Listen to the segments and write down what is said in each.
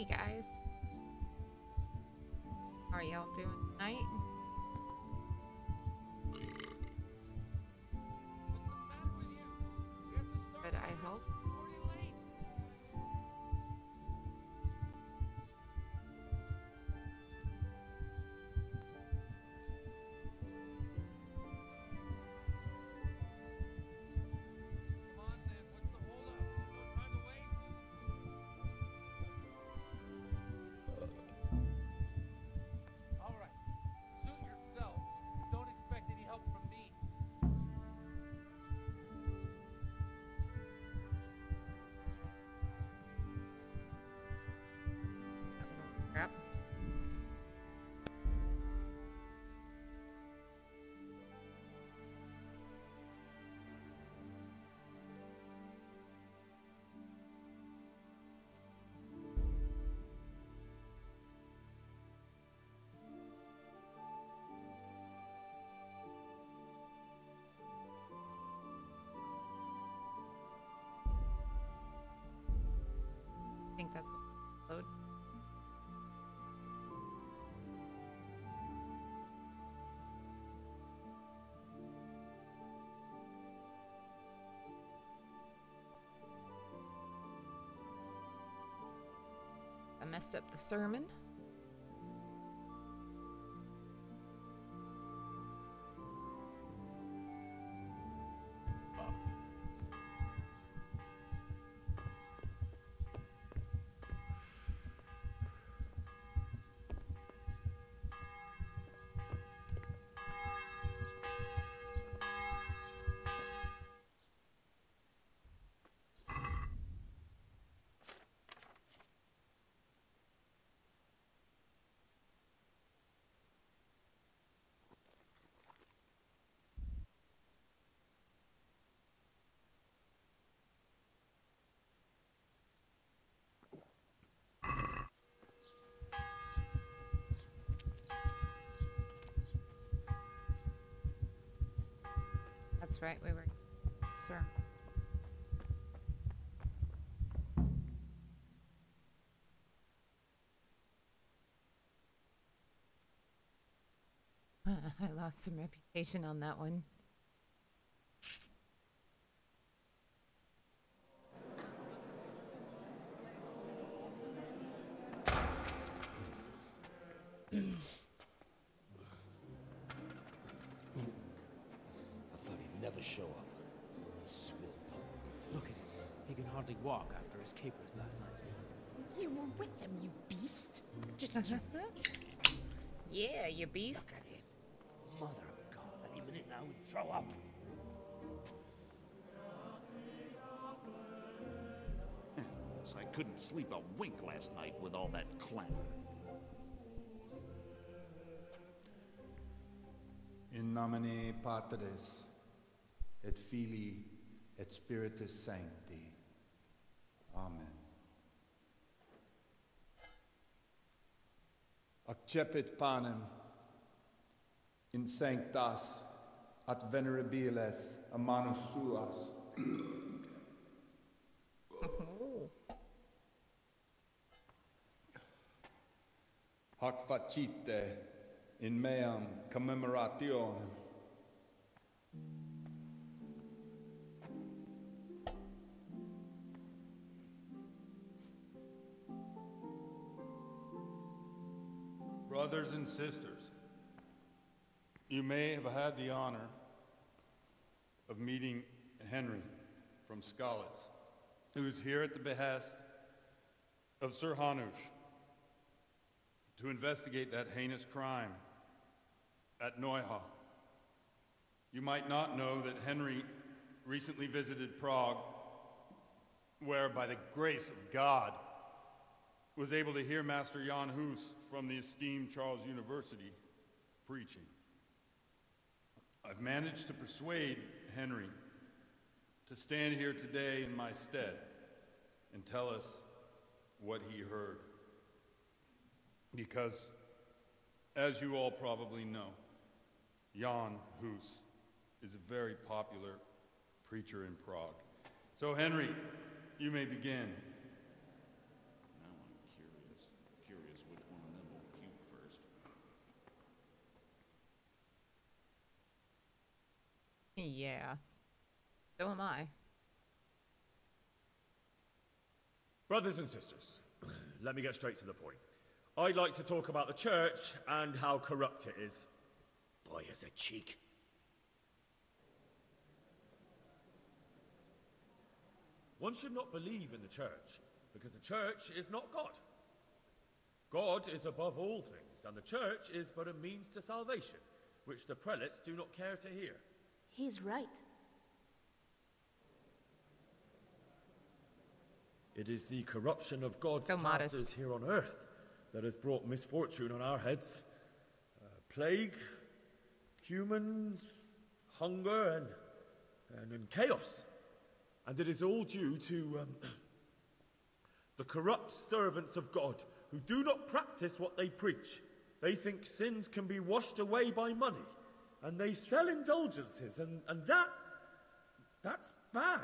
guys. How are y'all doing tonight? Good, I hope. That was a little crap. I think that's what load. I messed up the sermon. That's right, we were sir. I lost some reputation on that one. I thought he'd never show up. Swill pup. Look at him. He can hardly walk after his capers last night. You were with them, you beast. Yeah, you beast. Look at him. Mother of God, any minute now he'd throw up. So I couldn't sleep a wink last night with all that clamor. In nomine Patris, et Filii, et Spiritus Sancti. Amen. Accepit panem in sanctas at venerabiles a manus suas. Hac facite in meam commemorationem. Brothers and sisters, you may have had the honor of meeting Henry from Skalitz, who is here at the behest of Sir Hanush to investigate that heinous crime at Neuhof. You might not know that Henry recently visited Prague, where by the grace of God was able to hear Master Jan Hus from the esteemed Charles University preaching. I've managed to persuade Henry to stand here today in my stead and tell us what he heard. Because, as you all probably know, Jan Hus is a very popular preacher in Prague. So, Henry, you may begin. Now I'm curious. Yeah. So am I. Brothers and sisters, let me get straight to the point. I'd like to talk about the church and how corrupt it is. Boy has a cheek. One should not believe in the church, because the church is not God. God is above all things, and the church is but a means to salvation, which the prelates do not care to hear. He's right. It is the corruption of God's So pastors modest. here on earth that has brought misfortune on our heads. Plague, humans, hunger, and chaos. And it is all due to the corrupt servants of God who do not practice what they preach. They think sins can be washed away by money, and they sell indulgences, and that's bad.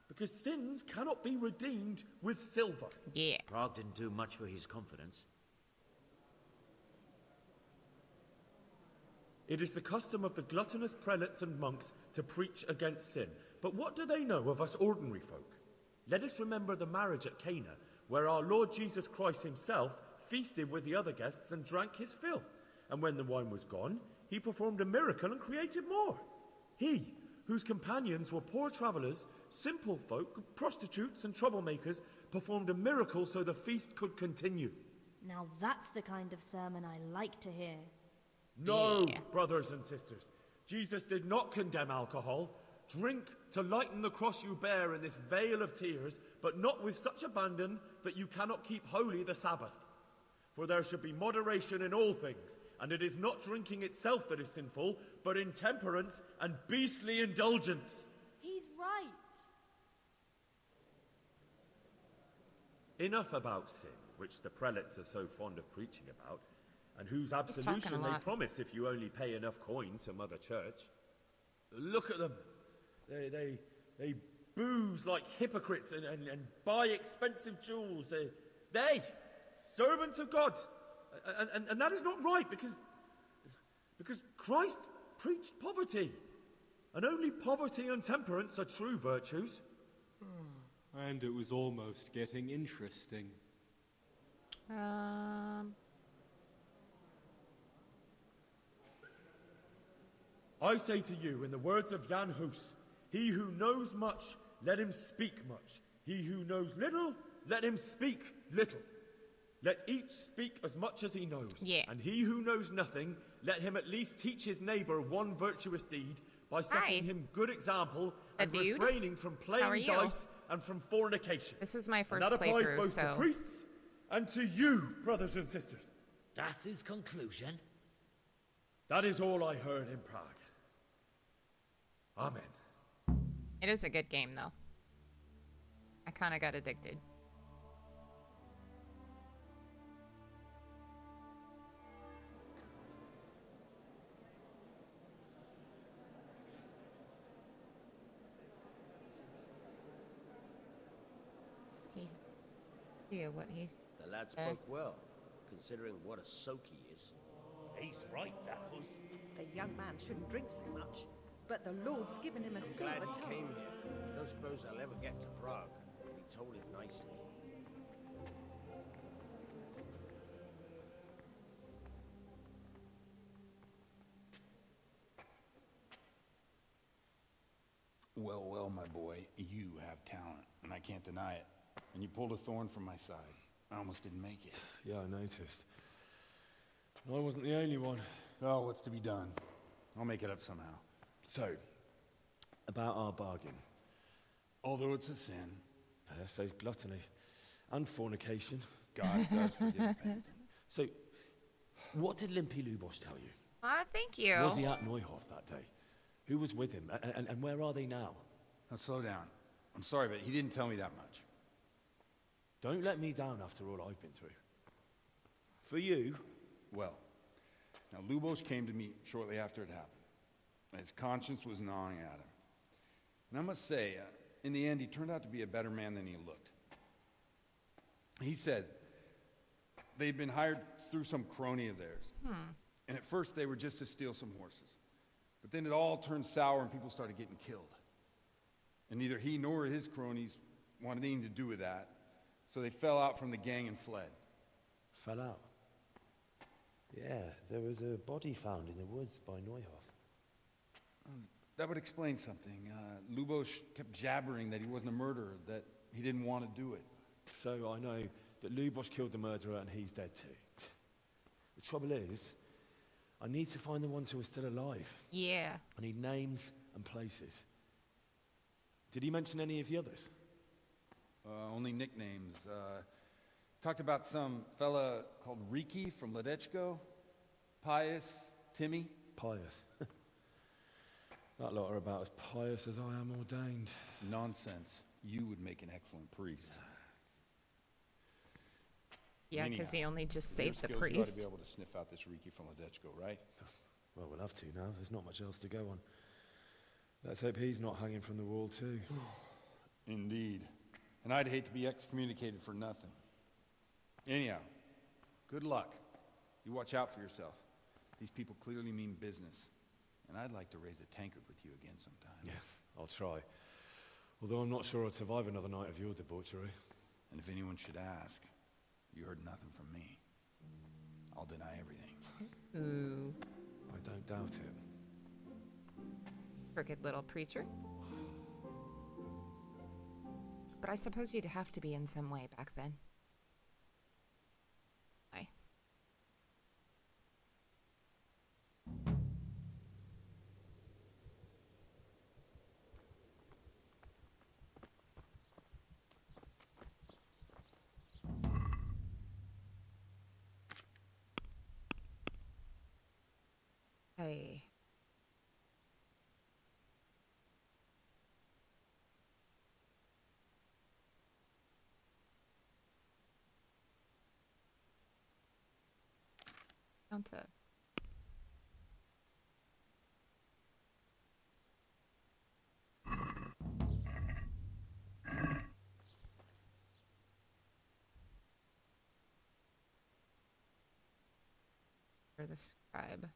Because sins cannot be redeemed with silver. Yeah. Prague didn't do much for his confidence. It is the custom of the gluttonous prelates and monks to preach against sin. But what do they know of us ordinary folk? Let us remember the marriage at Cana, where our Lord Jesus Christ himself feasted with the other guests and drank his fill. And when the wine was gone, he performed a miracle and created more. He, whose companions were poor travellers, simple folk, prostitutes and troublemakers, performed a miracle so the feast could continue. Now that's the kind of sermon I like to hear. No, Yeah. brothers and sisters. Jesus did not condemn alcohol. Drink to lighten the cross you bear in this vale of tears, but not with such abandon that you cannot keep holy the Sabbath. For there should be moderation in all things, and it is not drinking itself that is sinful, but intemperance and beastly indulgence. He's right. Enough about sin, which the prelates are so fond of preaching about, and whose talking absolution a they lot. promise if you only pay enough coin to Mother Church. Look at them. They booze like hypocrites and buy expensive jewels. They servants of God. And that is not right, because Christ preached poverty. And only poverty and temperance are true virtues. And it was almost getting interesting. I say to you, in the words of Jan Hus, he who knows much, let him speak much. He who knows little, let him speak little. Let each speak as much as he knows. Yeah. And he who knows nothing, let him at least teach his neighbour one virtuous deed by setting Hi. him good example A and dude? refraining from How are playing you? dice and from fornication. This is my And first that applies playthrough, both to so priests and to you, brothers and sisters. That's his conclusion. That is all I heard in Prague. Amen. it is a good game, though. I kind of got addicted. Yeah, what he's... The lad spoke well, considering what a soak he is. He's right, that was. The young man shouldn't drink so much, but the Lord's given him a silver Glad he tongue. came here. I don't suppose I'll ever get to Prague, but he told it nicely. Well, well, my boy, you have talent, and I can't deny it. And you pulled a thorn from my side. I almost didn't make it. Yeah, I noticed. And I wasn't the only one. Oh, what's to be done? I'll make it up somehow. So, about our bargain. Although it's a sin, So gluttony and fornication. God does forgive repentance. So, what did Limpy Lubos tell you? thank you. Was he at Neuhof that day? Who was with him? And where are they now? Now slow down. I'm sorry, but he didn't tell me that much. Don't let me down after all I've been through. For you, Well, now Lubos came to me shortly after it happened. And his conscience was gnawing at him. And I must say, in the end, he turned out to be a better man than he looked. He said they'd been hired through some crony of theirs. And at first they were just to steal some horses. But then it all turned sour and people started getting killed. And neither he nor his cronies wanted anything to do with that. So they fell out from the gang and fled. Fell out. Yeah, there was a body found in the woods by Neuhoff. That would explain something. Lubos kept jabbering that he wasn't a murderer, that he didn't want to do it. So I know that Lubos killed the murderer and he's dead too. The trouble is, I need to find the ones who are still alive. Yeah. I need names and places. Did he mention any of the others? Only nicknames. Talked about some fella called Riki from Ledechko, Pius, Timmy. Pious. That lot are about as pious as I am ordained. Nonsense. You would make an excellent priest. Yeah, because he only just with your saved the skills, You ought to priest. be able to sniff out this Riki from Ledechko, right? Well, we'll have to now. There's not much else to go on. Let's hope he's not hanging from the wall too. Indeed. And I'd hate to be excommunicated for nothing. Anyhow, good luck. You watch out for yourself. These people clearly mean business. And I'd like to raise a tankard with you again sometime. Yeah, I'll try. Although I'm not sure I'd survive another night of your debauchery. And if anyone should ask, you heard nothing from me. I'll deny everything. Ooh. I don't doubt it. Crooked little preacher. But I suppose you'd have to be in some way back then. Aye. Hey. Counter. For the scribe.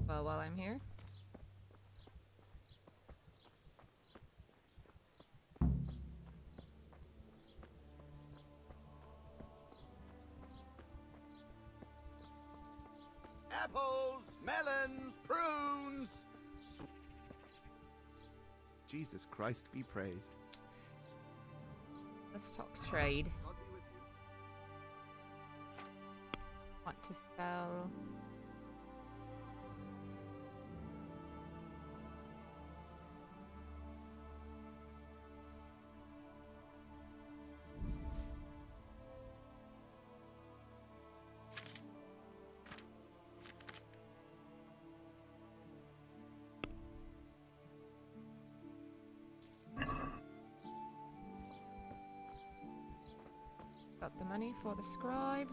Well, while I'm here. Apples, melons, prunes. Jesus Christ be praised. Let's talk trade. God be with you. Want to sell. Got the money for the scribe.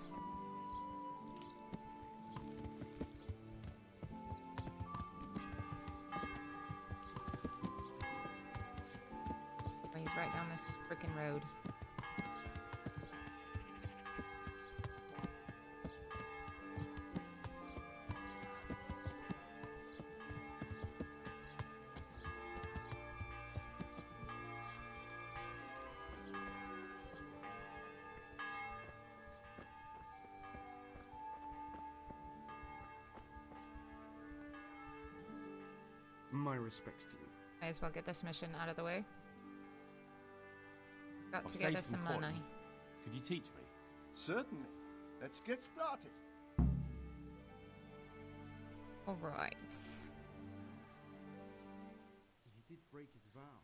He's right down this frickin' road. My respects to you. May as well get this mission out of the way. Got I'll to save get us some some money. coin. Could you teach me? Certainly. Let's get started. Alright. He did break his vow,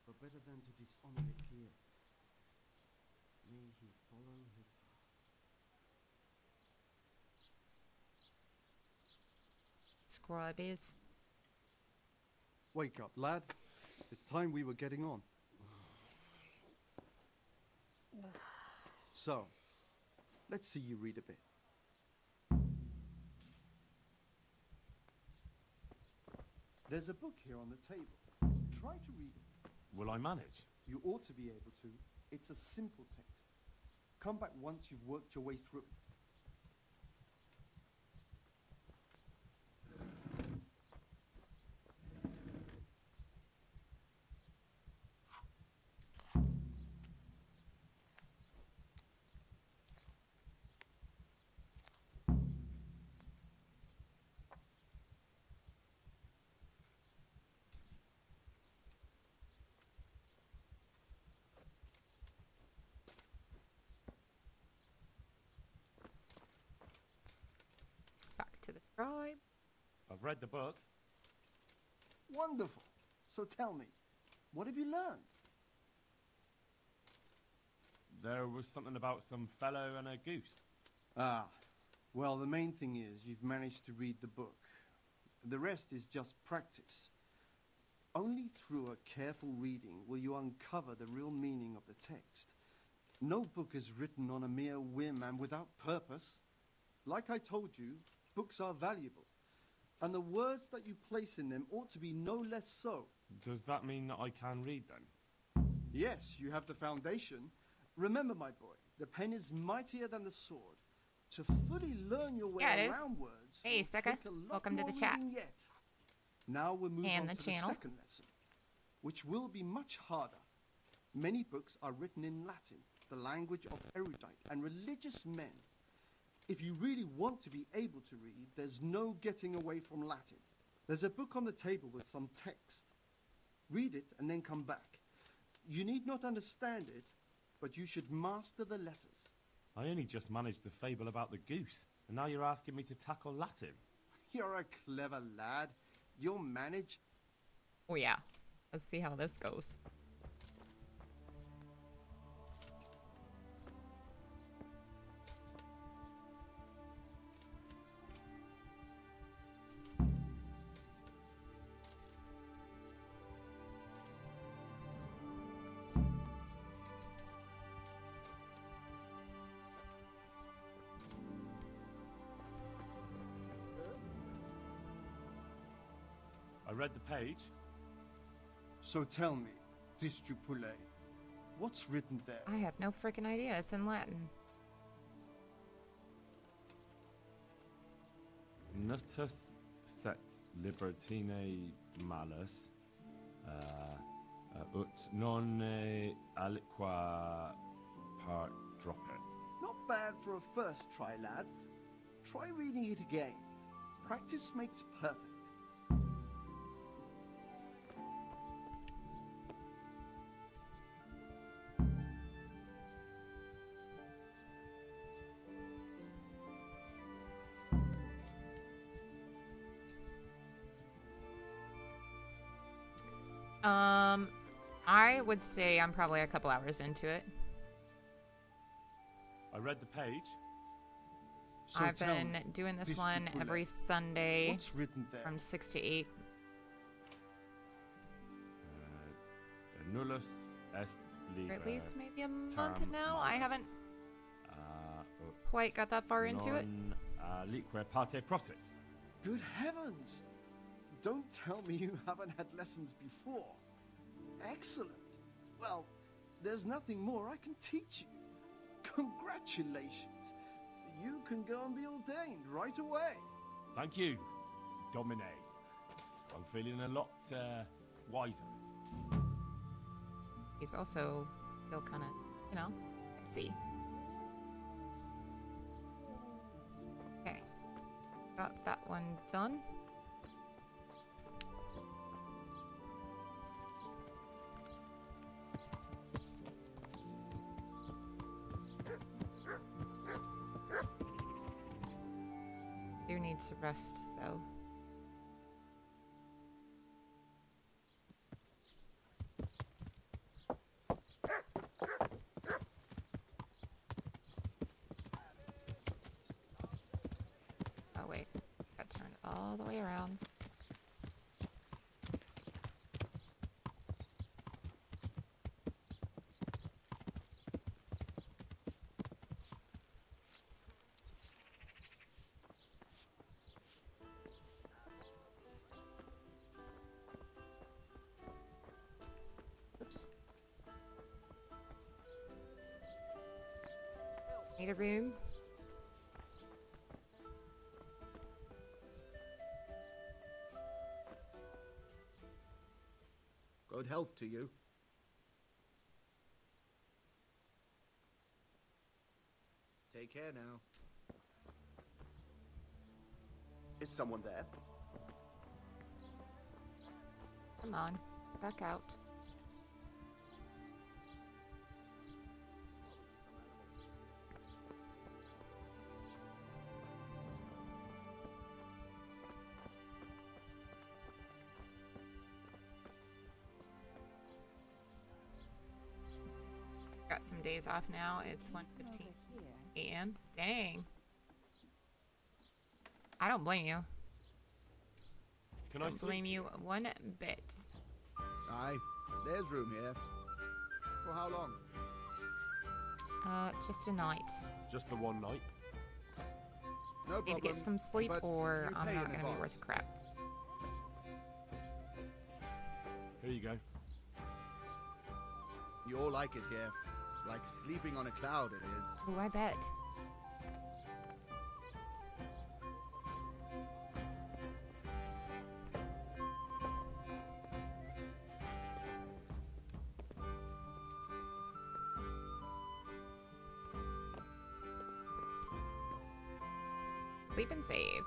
but better than to dishonor it here. May he follow his heart. Scribe is. Wake up, lad. It's time we were getting on. So, let's see you read a bit. There's a book here on the table. Try to read it. Will I manage? You ought to be able to. It's a simple text. Come back once you've worked your way through it. to the tribe. I've read the book. Wonderful. So tell me, what have you learned? There was something about some fellow and a goose. Ah, well, the main thing is you've managed to read the book. The rest is just practice. Only through a careful reading will you uncover the real meaning of the text. No book is written on a mere whim and without purpose. Like I told you, books are valuable, and the words that you place in them ought to be no less so. Does that mean that I can read then? Yes, you have the foundation. Remember, my boy, the pen is mightier than the sword. To fully learn your way Yeah, it is. around words, Hey, will Seka. take a lot Welcome to more the chat. reading yet. Now we'll move And on the to channel. the second lesson, which will be much harder. Many books are written in Latin, the language of erudite and religious men. If you really want to be able to read, there's no getting away from Latin. There's a book on the table with some text. Read it and then come back. You need not understand it, but you should master the letters. I only just managed the fable about the goose, and now you're asking me to tackle Latin. You're a clever lad. You'll manage. Oh yeah. Let's see how this goes. I read the page. So tell me, Distrupule, what's written there? I have no freaking idea. It's in Latin. Nutus set libertine malus, ut non aliqua part droppet. Not bad for a first try, lad. Try reading it again. Practice makes perfect. I would say I'm probably a couple hours into it. I read the page. So I've tell been me, doing this Distrupule, one every Sunday what's written there? from 6 to 8. Nullus est Or liber. at least maybe a month term now. I malus, haven't ut quite got that far into it. non alique parte prosit. Good heavens! Don't tell me you haven't had lessons before. Excellent. Well, there's nothing more I can teach you. Congratulations. You can go and be ordained right away. Thank you, Domine. I'm feeling a lot wiser. He's also still kind of, you know, tipsy. Okay. Got that one done. Do need to rest though. Oh wait, got turned all the way around. Oops. Need a room. Good health to you. Take care now. Is someone there? Come on, back out. got some days off now. It's 1:15 a.m. Dang. I don't blame you. Can I Don't sleep? blame you one bit. Aye, there's room here. For how long? Just a night. Just the one night? No Need to problem. get some sleep but or you I'm pay not in gonna be advance. worth crap. Here you go. You all like it here. Like sleeping on a cloud, it is. Oh, I bet. Sleep and save.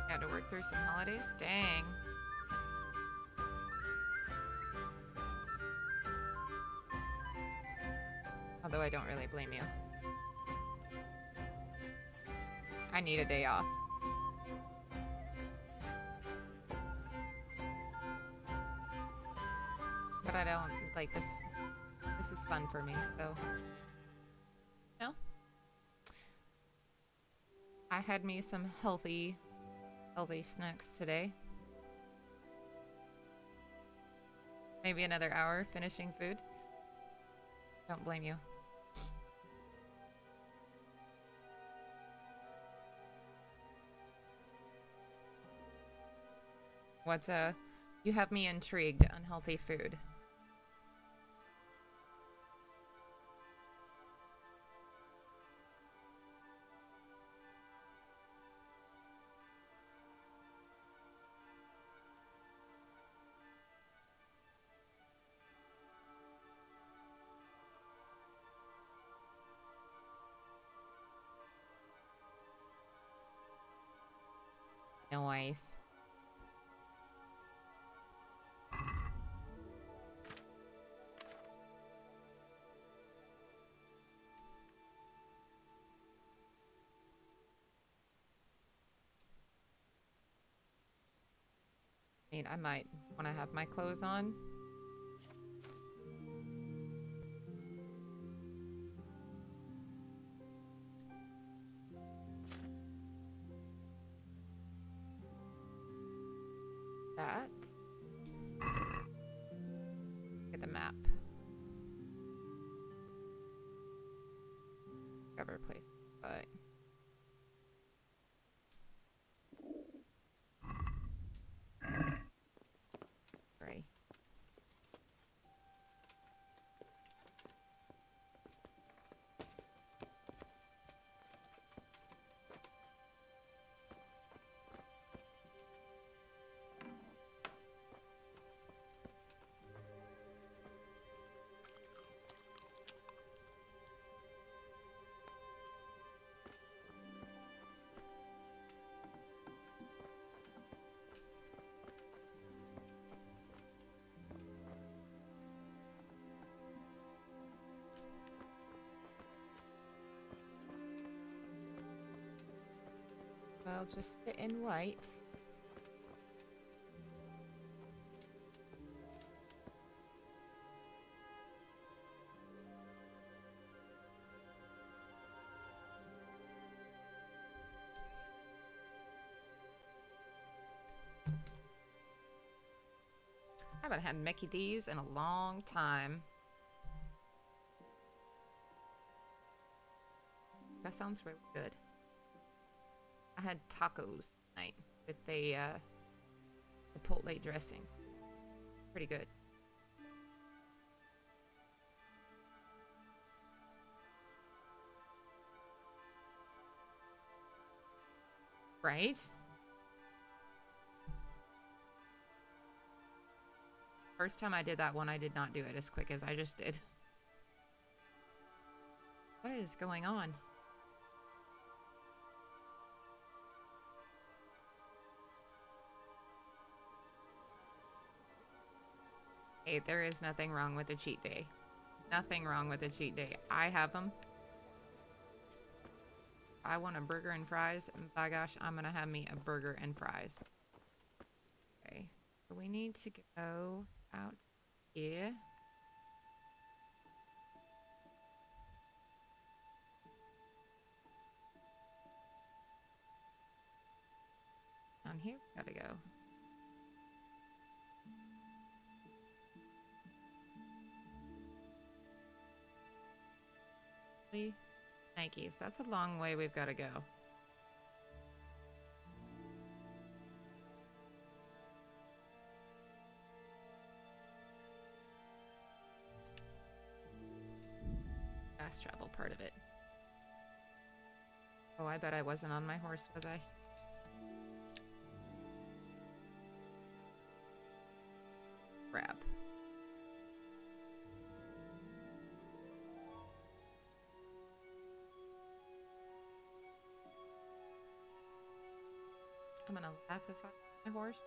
Had to work through some holidays? Dang. Although I don't really blame you. I need a day off. But I don't like this. This is fun for me, so. No. I had me some healthy snacks today. Maybe another hour finishing food. Don't blame you. What's you have me intrigued. Unhealthy food. Nice. I mean, I might want to have my clothes on. That. Get the map. Cover place, but. Gray. Well, just sit and wait. I haven't had Mickey D's in a long time. That sounds really good. I had tacos tonight with a chipotle dressing. Pretty good. Right? First time I did that one, I did not do it as quick as I just did. What is going on? Hey, there is nothing wrong with a cheat day. Nothing wrong with a cheat day. I have them. I want a burger and fries, and by gosh, I'm gonna have me a burger and fries. Okay, so we need to go out here. Down here, we gotta go. Nikes. That's a long way we've got to go. Fast travel part of it. Oh, I bet I wasn't on my horse, was I? Crap. I'm gonna laugh if I my horse.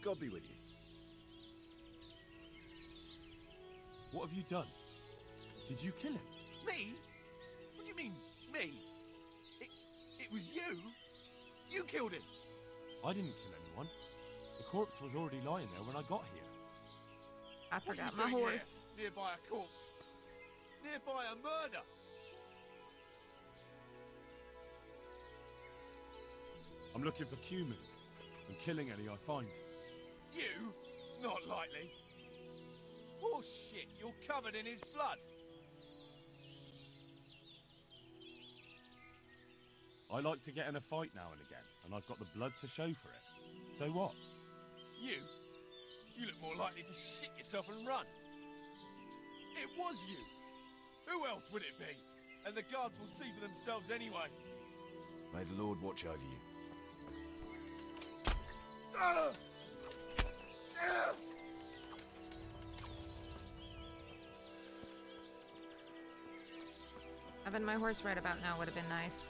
God be with you. What have you done? Did you kill him? Me? What do you mean, me? It was you? You killed him? I didn't kill anyone. The corpse was already lying there when I got here. I forgot my horse. Nearby a corpse. Nearby a murder. I'm looking for humans and killing any I find. You? Not likely. Oh shit, you're covered in his blood. I like to get in a fight now and again, and I've got the blood to show for it. So what? You? You look more likely to shit yourself and run. It was you. Who else would it be? And the guards will see for themselves anyway. May the Lord watch over you. Having my horse right about now would have been nice.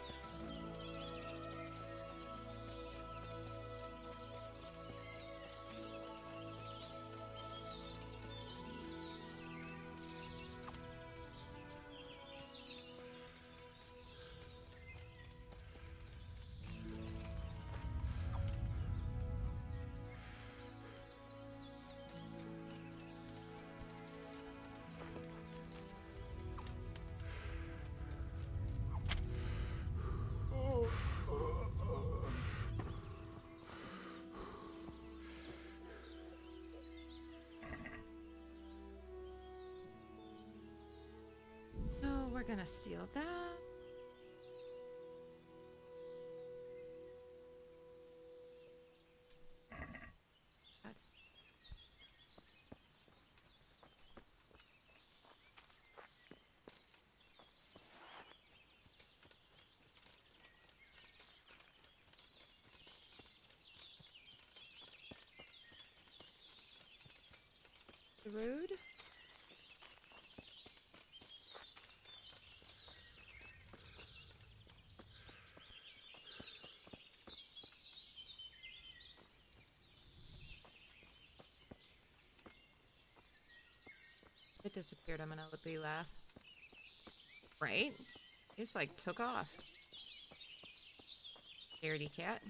We're gonna steal that. The road. It disappeared. I'm gonna look laugh. Right? He just like took off. Scaredy cat.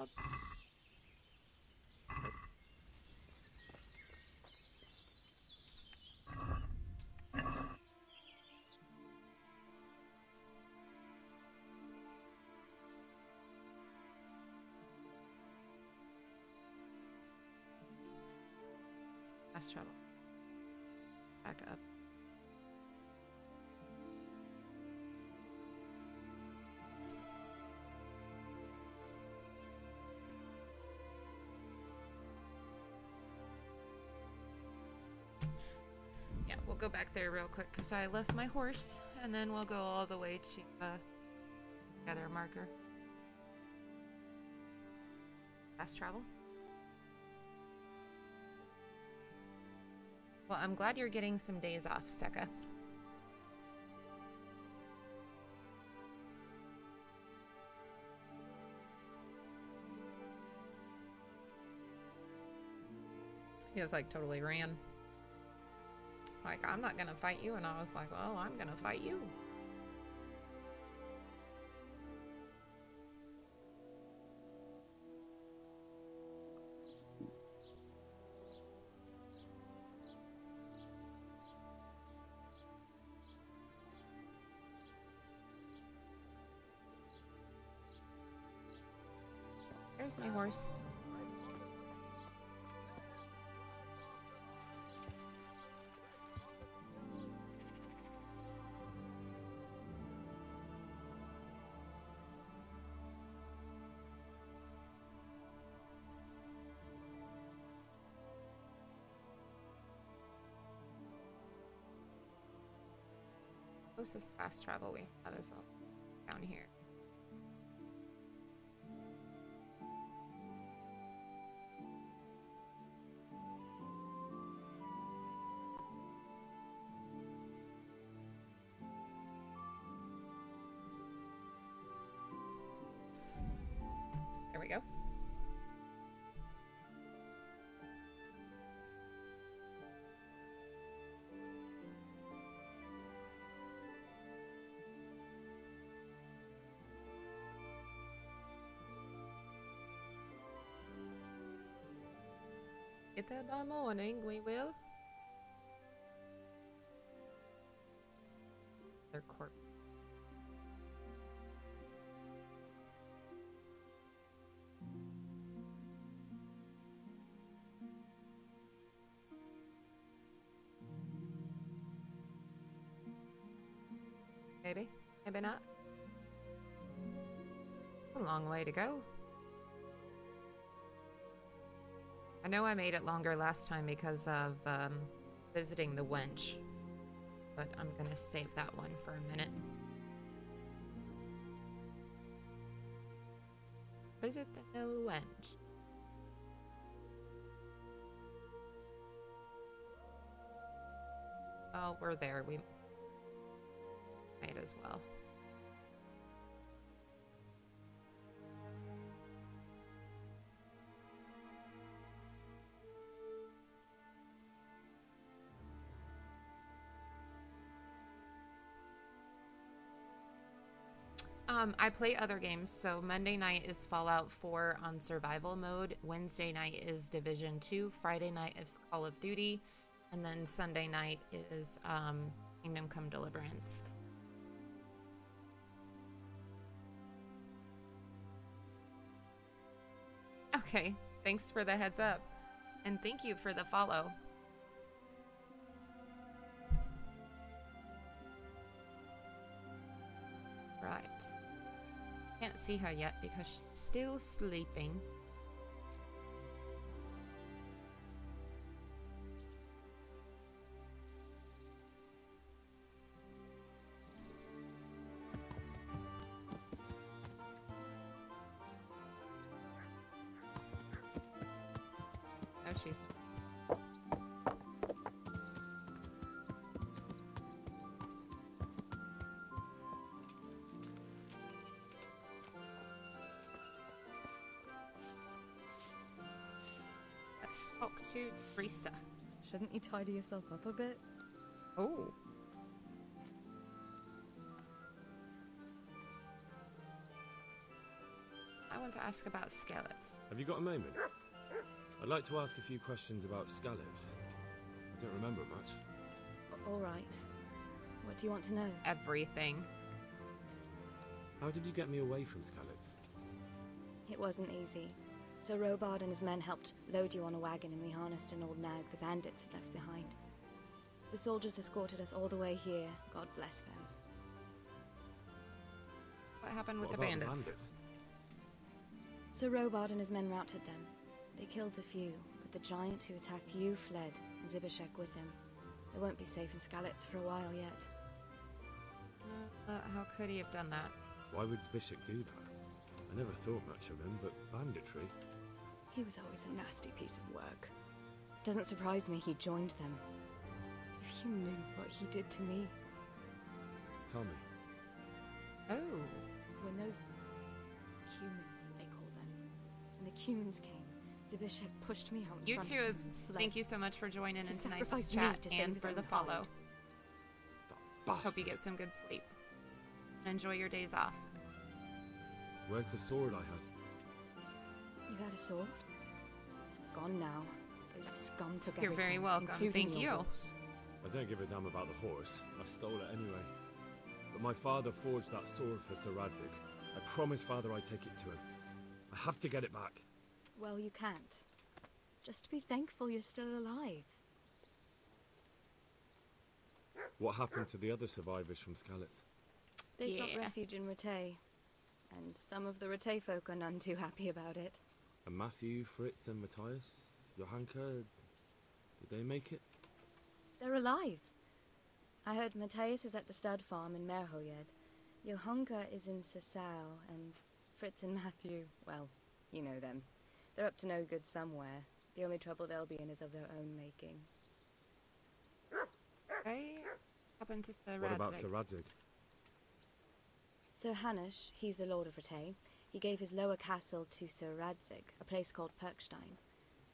called? Fast travel. Back up. Yeah, we'll go back there real quick because I left my horse, and then we'll go all the way to gather a marker. Fast travel? Well, I'm glad you're getting some days off, Seka. He was like totally ran. Like, I'm not gonna fight you, and I was like, well, I'm gonna fight you. There's my horse. Closest fast travel we have is down here. There we go. Get there by morning, we will. Their corp. Maybe, maybe not. A long way to go. I know I made it longer last time because of visiting the wench, but I'm gonna save that one for a minute. Visit the no wench. Oh, we're there. We might as well. I play other games, so Monday night is Fallout 4 on survival mode, Wednesday night is Division 2, Friday night is Call of Duty, and then Sunday night is Kingdom Come Deliverance. Okay, thanks for the heads up, and thank you for the follow. Right. Can't see her yet because she's still sleeping. Oh, she's... Let's talk to Teresa. Shouldn't you tidy yourself up a bit? Oh. I want to ask about Skellets. Have you got a moment? I'd like to ask a few questions about Skallets. I don't remember much. All right. What do you want to know? Everything. How did you get me away from Skallets? It wasn't easy. Sir Robard and his men helped load you on a wagon and we harnessed an old nag the bandits had left behind. The soldiers escorted us all the way here. God bless them. What happened with What the about bandits? Sir Robard and his men routed them. They killed the few, but the giant who attacked you fled, and Zibishek with him. It won't be safe in Skallets for a while yet. How could he have done that? Why would Zbyszek do that? I never thought much of him, but banditry? He was always a nasty piece of work. Doesn't surprise me he joined them. If you knew what he did to me. Tell me. Oh. When those humans, they call them, when the humans came, Zbyszek pushed me out in You front too of is. them and fled. Thank you so much for joining He in tonight's sacrificed me chat to save and his for own the follow. Bastard. Hope you get some good sleep. And enjoy your days off. Where's the sword I had? You had a sword? It's gone now. Those scum took You're everything, very welcome. including Thank your you. horse. I don't give a damn about the horse. I stole it anyway. But my father forged that sword for Sir Radzig. I promised father I'd take it to him. I have to get it back. Well, you can't. Just be thankful you're still alive. What happened to the other survivors from Skallets? They sought refuge in Ratay, and some of the Ratay folk are none too happy about it. And Matthew, Fritz and Matthias? Johanka? Did they make it? They're alive. I heard Matthias is at the stud farm in Merhoyed. Johanka is in Sasau, and Fritz and Matthew, well, you know them. They're up to no good somewhere. The only trouble they'll be in is of their own making. Okay. Happened to Sir What about Radzig? Sir Radzig? Sir Hanush, he's the Lord of Ratay. He gave his lower castle to Sir Radzig, a place called Perkstein.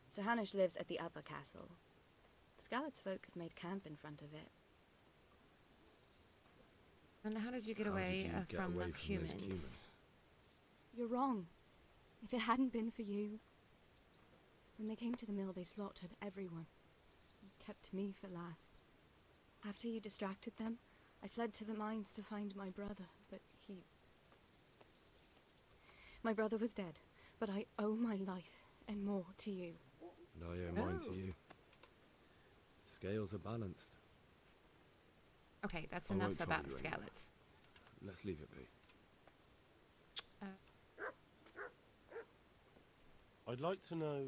Sir Hanush lives at the upper castle. The Skallets folk have made camp in front of it. And how did you get How away, did you get from away the those humans? You're wrong. If it hadn't been for you... When they came to the mill, they slaughtered everyone. And kept me for last. After you distracted them, I fled to the mines to find my brother, but he... My brother was dead, but I owe my life and more to you. And I owe mine to you. Scales are balanced. Okay, that's I enough won't trouble about you anymore. Skallets. Let's leave it be. I'd like to know...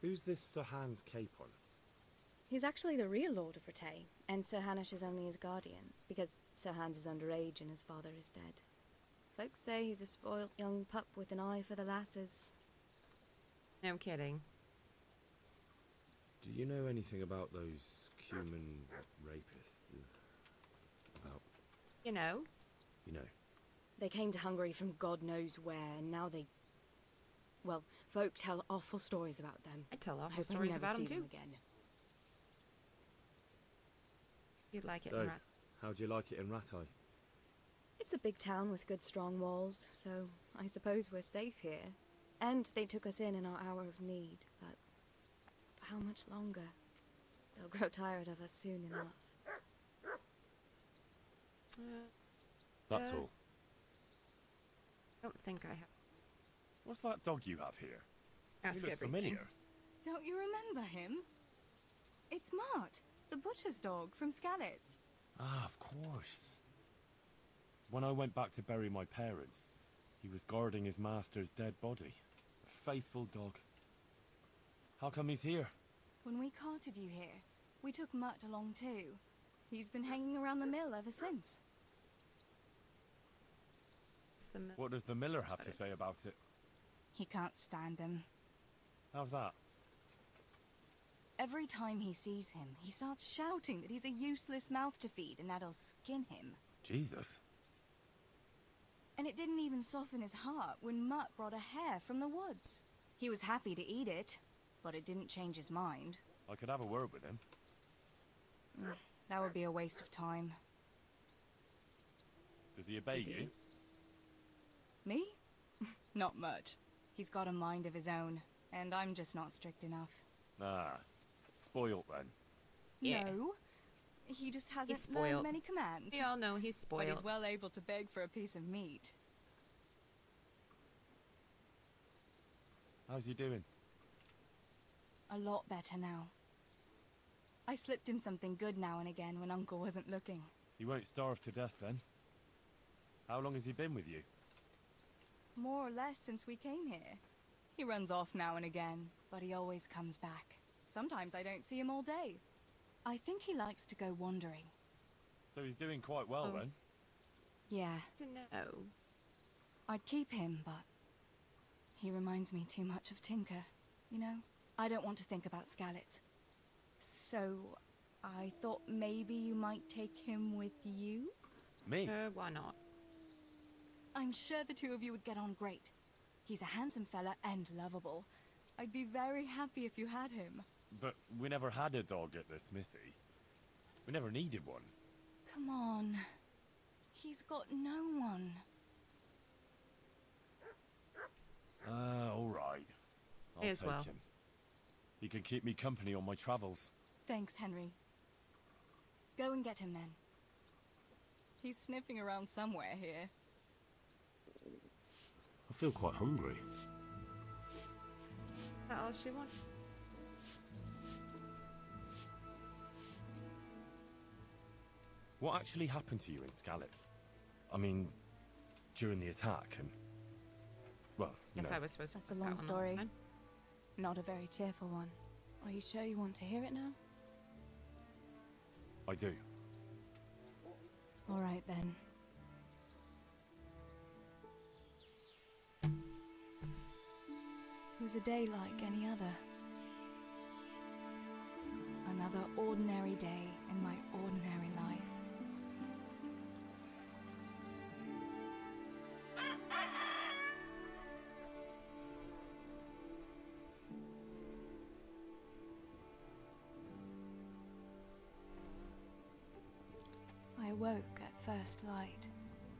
Who's this Sir Hans Capon? He's actually the real Lord of Ratay, and Sir Hanush is only his guardian, because Sir Hans is underage and his father is dead. Folks say he's a spoilt young pup with an eye for the lasses. No kidding. Do you know anything about those human rapists? About... You know? You know. They came to Hungary from God knows where, and now they... Well, folk tell awful stories about them. I tell I awful hope stories I never about see them them too. again. You'd like it So, in Rat. how'd you like it in Ratai? It's a big town with good strong walls, so I suppose we're safe here. And they took us in our hour of need, but for how much longer? They'll grow tired of us soon enough. That's all. I don't think I have. What's that dog you have here? Ask he looks everything. familiar. Don't you remember him? It's Mart, the butcher's dog from Skallets. Ah, of course. When I went back to bury my parents, he was guarding his master's dead body. A faithful dog. How come he's here? When we carted you here, we took Mutt along too. He's been hanging around the mill ever since. What does the miller have to say about it? He can't stand him. How's that? Every time he sees him, he starts shouting that he's a useless mouth to feed and that'll skin him. Jesus. And it didn't even soften his heart when Mutt brought a hare from the woods. He was happy to eat it, but it didn't change his mind. I could have a word with him. That would be a waste of time. Does he obey you? Me? Not much. He's got a mind of his own, and I'm just not strict enough. Ah, spoilt then. Yeah. No. He just hasn't spoiled. learned many commands. We all know he's But spoiled. he's well able to beg for a piece of meat. How's he doing? A lot better now. I slipped him something good now and again when Uncle wasn't looking. He won't starve to death then? How long has he been with you? More or less since we came here. He runs off now and again, but he always comes back. Sometimes I don't see him all day. I think he likes to go wandering. So he's doing quite well then? Yeah. To know. I'd keep him, but he reminds me too much of Tinker. You know, I don't want to think about Skalitz. So I thought maybe you might take him with you? Me? Why not? I'm sure the two of you would get on great. He's a handsome fella and lovable. I'd be very happy if you had him. But we never had a dog at the smithy. We never needed one. Come on. He's got no one. All right. I'll May as take well. him. He can keep me company on my travels. Thanks, Henry. Go and get him then. He's sniffing around somewhere here. I feel quite hungry. Is that all she wants? What actually happened to you in Skalitz? I mean, during the attack and... Well, you Guess know. I was supposed to That's a put long that one story. on. Not a very cheerful one. Are you sure you want to hear it now? I do. All right then. It was a day like any other. Another ordinary day in my ordinary life. I awoke at first light,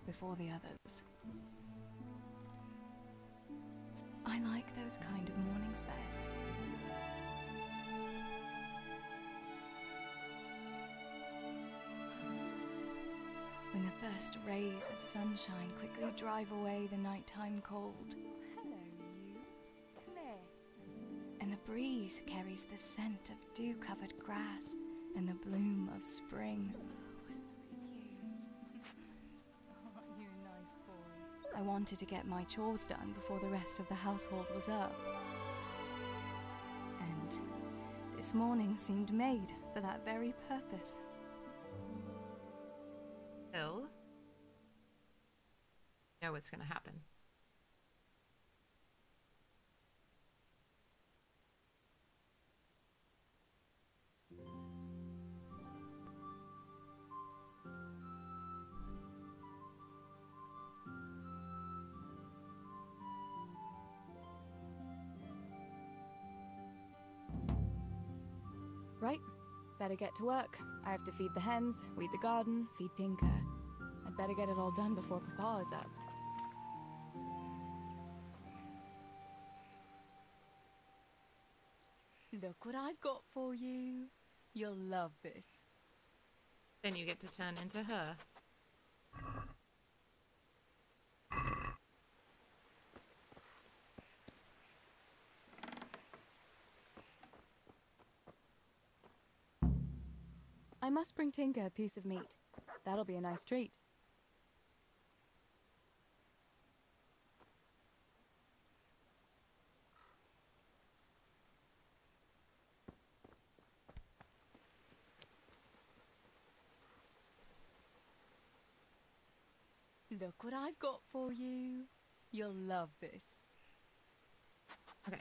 before the others. I like those kind of mornings best. When the first rays of sunshine quickly drive away the nighttime cold. Hello, you. Come here. And the breeze carries the scent of dew-covered grass and the bloom of spring. You're a nice boy. I wanted to get my chores done before the rest of the household was up. And this morning seemed made for that very purpose. Bill? Know what's gonna happen. Right, better get to work. I have to feed the hens, weed the garden, feed Tinker. I'd better get it all done before Papa is up. Look what I've got for you. You'll love this. Then you get to turn into her. I must bring Tinker a piece of meat. That'll be a nice treat. Look what I've got for you. You'll love this. Okay.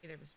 Either was.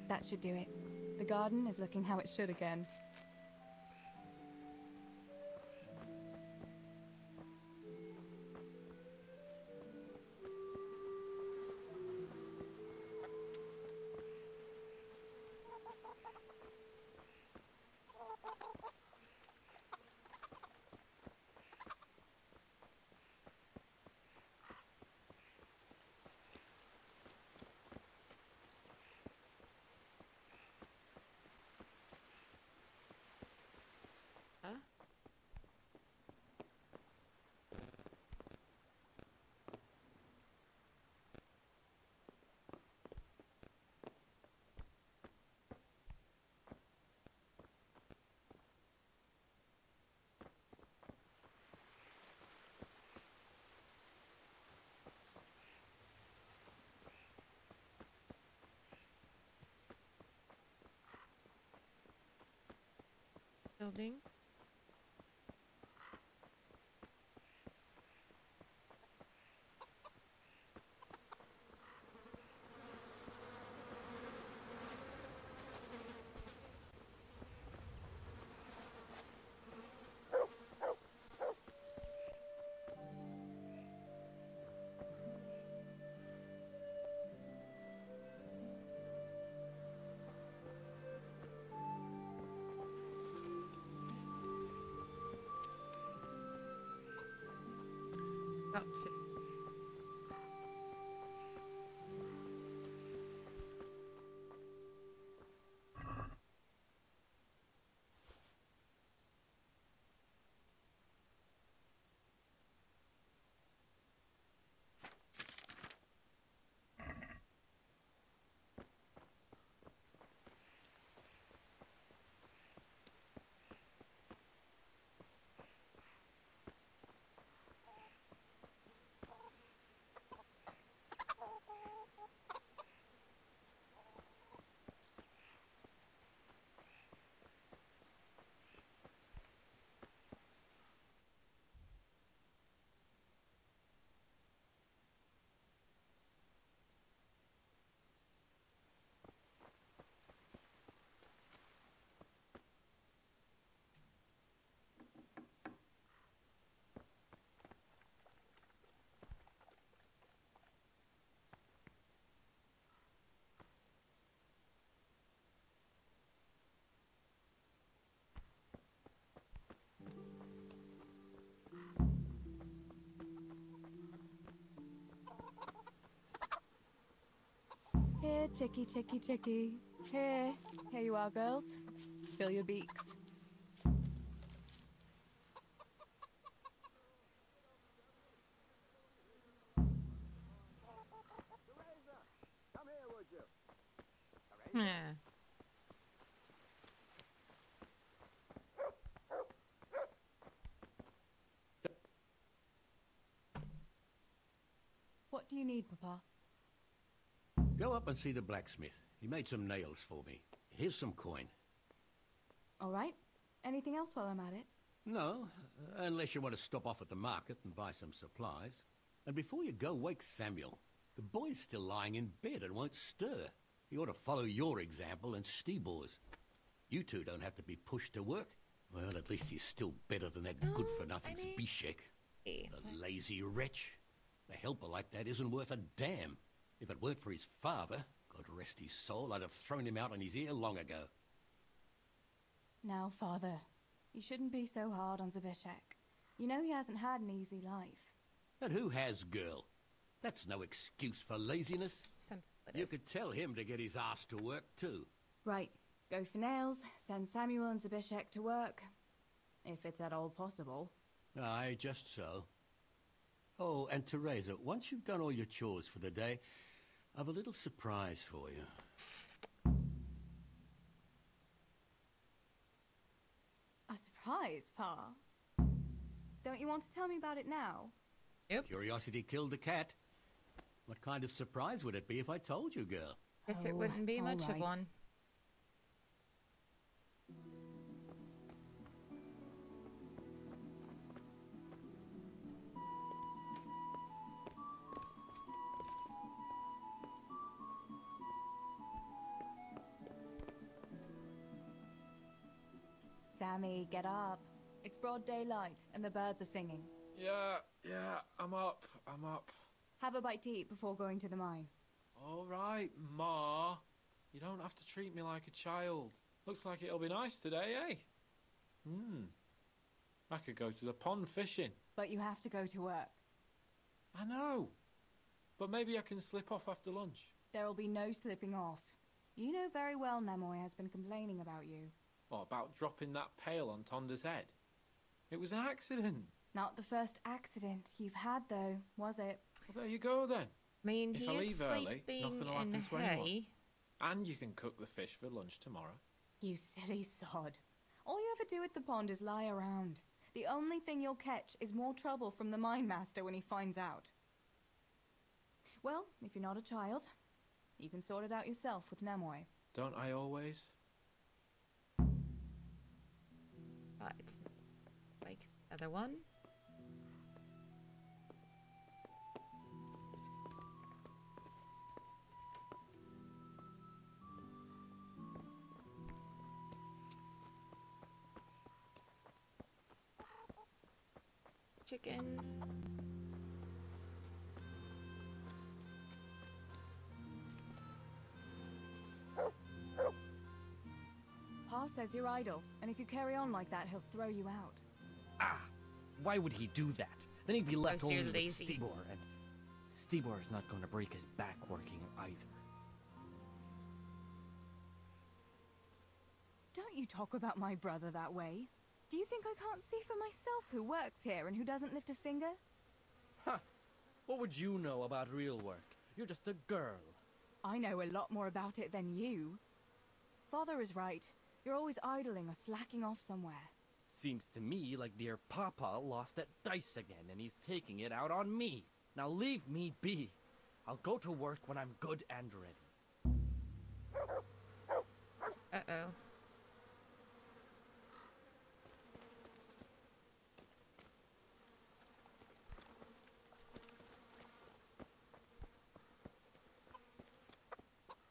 That should do it. The garden is looking how it should again. Huh? Building. Got to. Here, chickie, chickie, chickie. Here. Here you are, girls. Fill your beaks. Come here, would you? Yeah. What do you need, Papa? Go up and see the blacksmith. He made some nails for me. Here's some coin. All right. Anything else while I'm at it? No, unless you want to stop off at the market and buy some supplies. And before you go, wake Samuel. The boy's still lying in bed and won't stir. He ought to follow your example and Stebor's. You two don't have to be pushed to work. Well, at least he's still better than that good-for-nothing Spishek. The lazy wretch. A helper like that isn't worth a damn. If it weren't for his father, God rest his soul, I'd have thrown him out on his ear long ago. Now, Father, you shouldn't be so hard on Zabishek. You know he hasn't had an easy life. And who has, girl? That's no excuse for laziness. You could tell him to get his ass to work, too. Right. Go for nails, send Samuel and Zabishek to work. If it's at all possible. Aye, just so. Oh, and Teresa, once you've done all your chores for the day, I've a little surprise for you. A surprise, Pa? Don't you want to tell me about it now? Yep. Curiosity killed the cat. What kind of surprise would it be if I told you, girl? Guess it wouldn't be much of one. Sammy, get up. It's broad daylight, and the birds are singing. Yeah, I'm up. Have a bite to eat before going to the mine. All right, Ma. You don't have to treat me like a child. Looks like it'll be nice today, eh? I could go to the pond fishing. But you have to go to work. I know. But maybe I can slip off after lunch. There will be no slipping off. You know very well Namoy has been complaining about you. What about dropping that pail on Tonda's head? It was an accident. Not the first accident you've had, though, was it? Well, there you go, then. I mean, If he I is leave early, sleeping nothing will in happen to anyone. hay. And you can cook the fish for lunch tomorrow. You silly sod. All you ever do at the pond is lie around. The only thing you'll catch is more trouble from the mine master when he finds out. Well, if you're not a child, you can sort it out yourself with Namoy. Don't I always? Right. Like the other one. Chicken. Pa says you're idle, and if you carry on like that, he'll throw you out. Why would he do that? Then he'd be left Because you're only with lazy. Stibor, and Stibor's not going to break his back working either. Don't you talk about my brother that way. Do you think I can't see for myself who works here and who doesn't lift a finger? Huh. What would you know about real work? You're just a girl. I know a lot more about it than you. Father is right. You're always idling or slacking off somewhere. Seems to me like dear Papa lost at dice again, and he's taking it out on me. Now leave me be. I'll go to work when I'm good and ready. Uh-oh.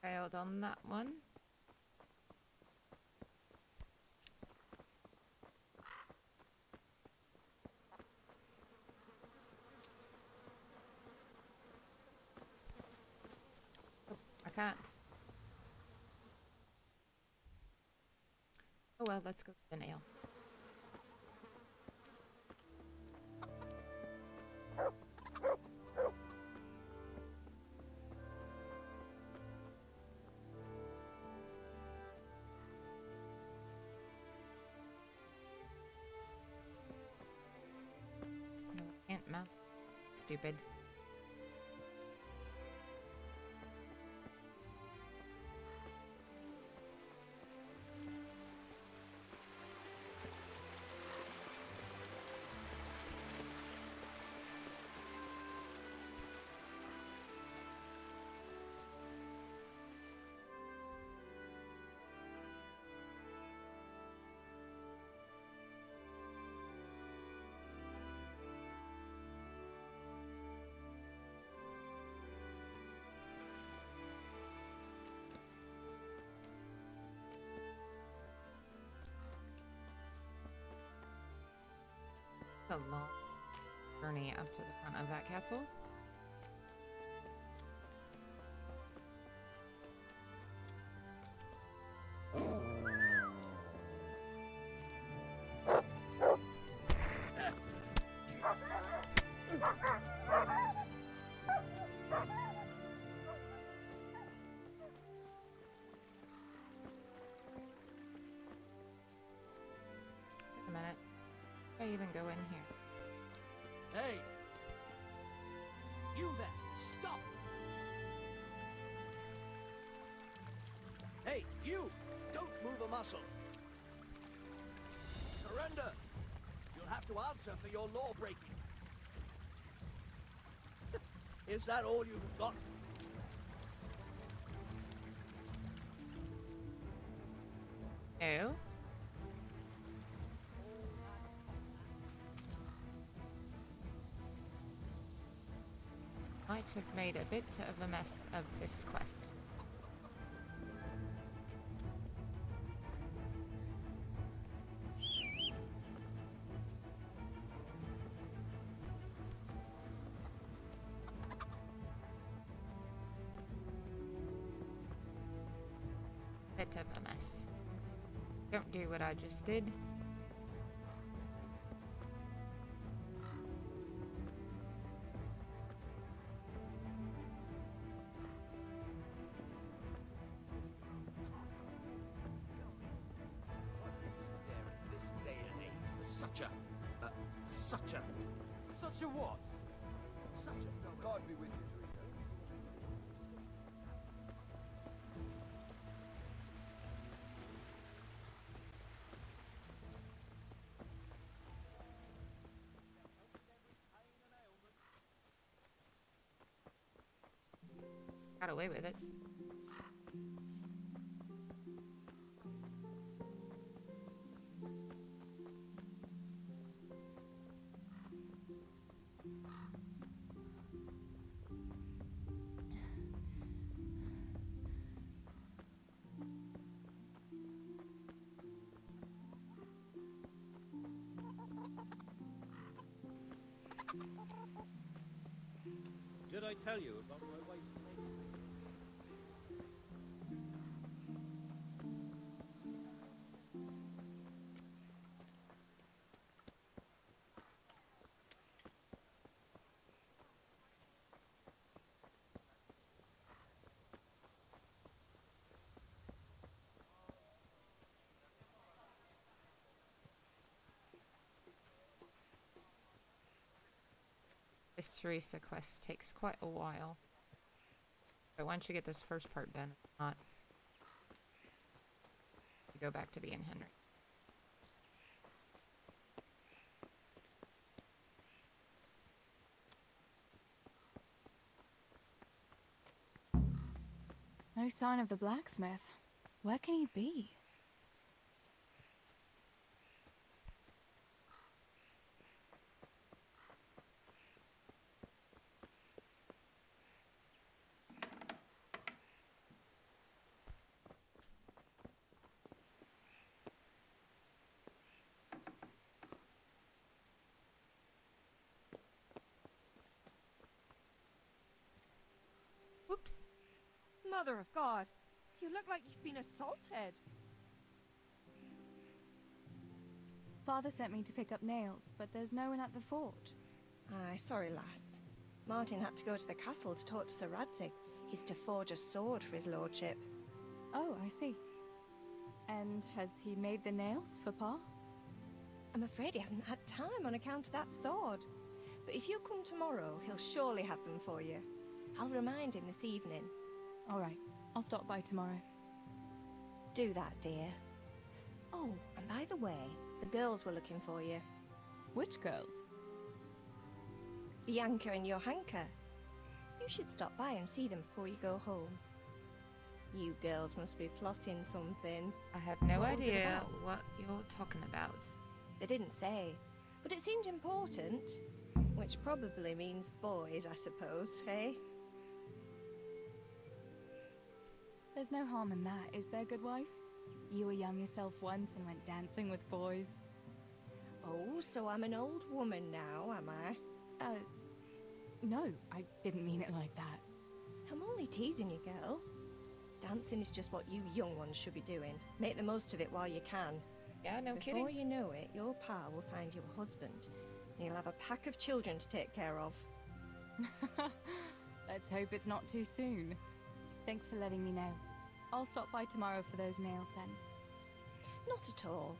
Failed on that one. Oh, I can't. Oh well, let's go with the nails. No, I can't mount. Stupid. A long journey up to the front of that castle. A minute. I even go in here. Hey! You there! Stop! Hey, you! Don't move a muscle! Surrender! You'll have to answer for your law-breaking. Is that all you've got? Oh. Might have made a bit of a mess of this quest. Bit of a mess. Don't do what I just did. Such a what? Such a... God be with you, Teresa. Got away with it. Did I tell you about my wife's name? This Teresa quest takes quite a while. But once you get this first part done, not you go back to being Henry. No sign of the blacksmith. Where can he be? Whoops. Mother of God, you look like you've been assaulted. Father sent me to pick up nails, but there's no one at the fort. Aye, sorry, lass. Martin had to go to the castle to talk to Sir Radzig. He's to forge a sword for his lordship. Oh, I see. And has he made the nails for Pa? I'm afraid he hasn't had time on account of that sword. But if you come tomorrow, he'll surely have them for you. I'll remind him this evening. All right, I'll stop by tomorrow. Do that, dear. Oh, and by the way, the girls were looking for you. Which girls? Bianca and Johanka. You should stop by and see them before you go home. You girls must be plotting something. I have no What was it idea about? what you're talking about. They didn't say, but it seemed important. Which probably means boys, I suppose, eh? There's no harm in that, is there, good wife? You were young yourself once and went dancing with boys. Oh, so I'm an old woman now, am I? No, I didn't mean it like that. I'm only teasing you, girl. Dancing is just what you young ones should be doing. Make the most of it while you can. Yeah, no kidding. Before you know it, your pa will find you a husband, and you'll have a pack of children to take care of. Let's hope it's not too soon. Thanks for letting me know. I'll stop by tomorrow for those nails then. Not at all.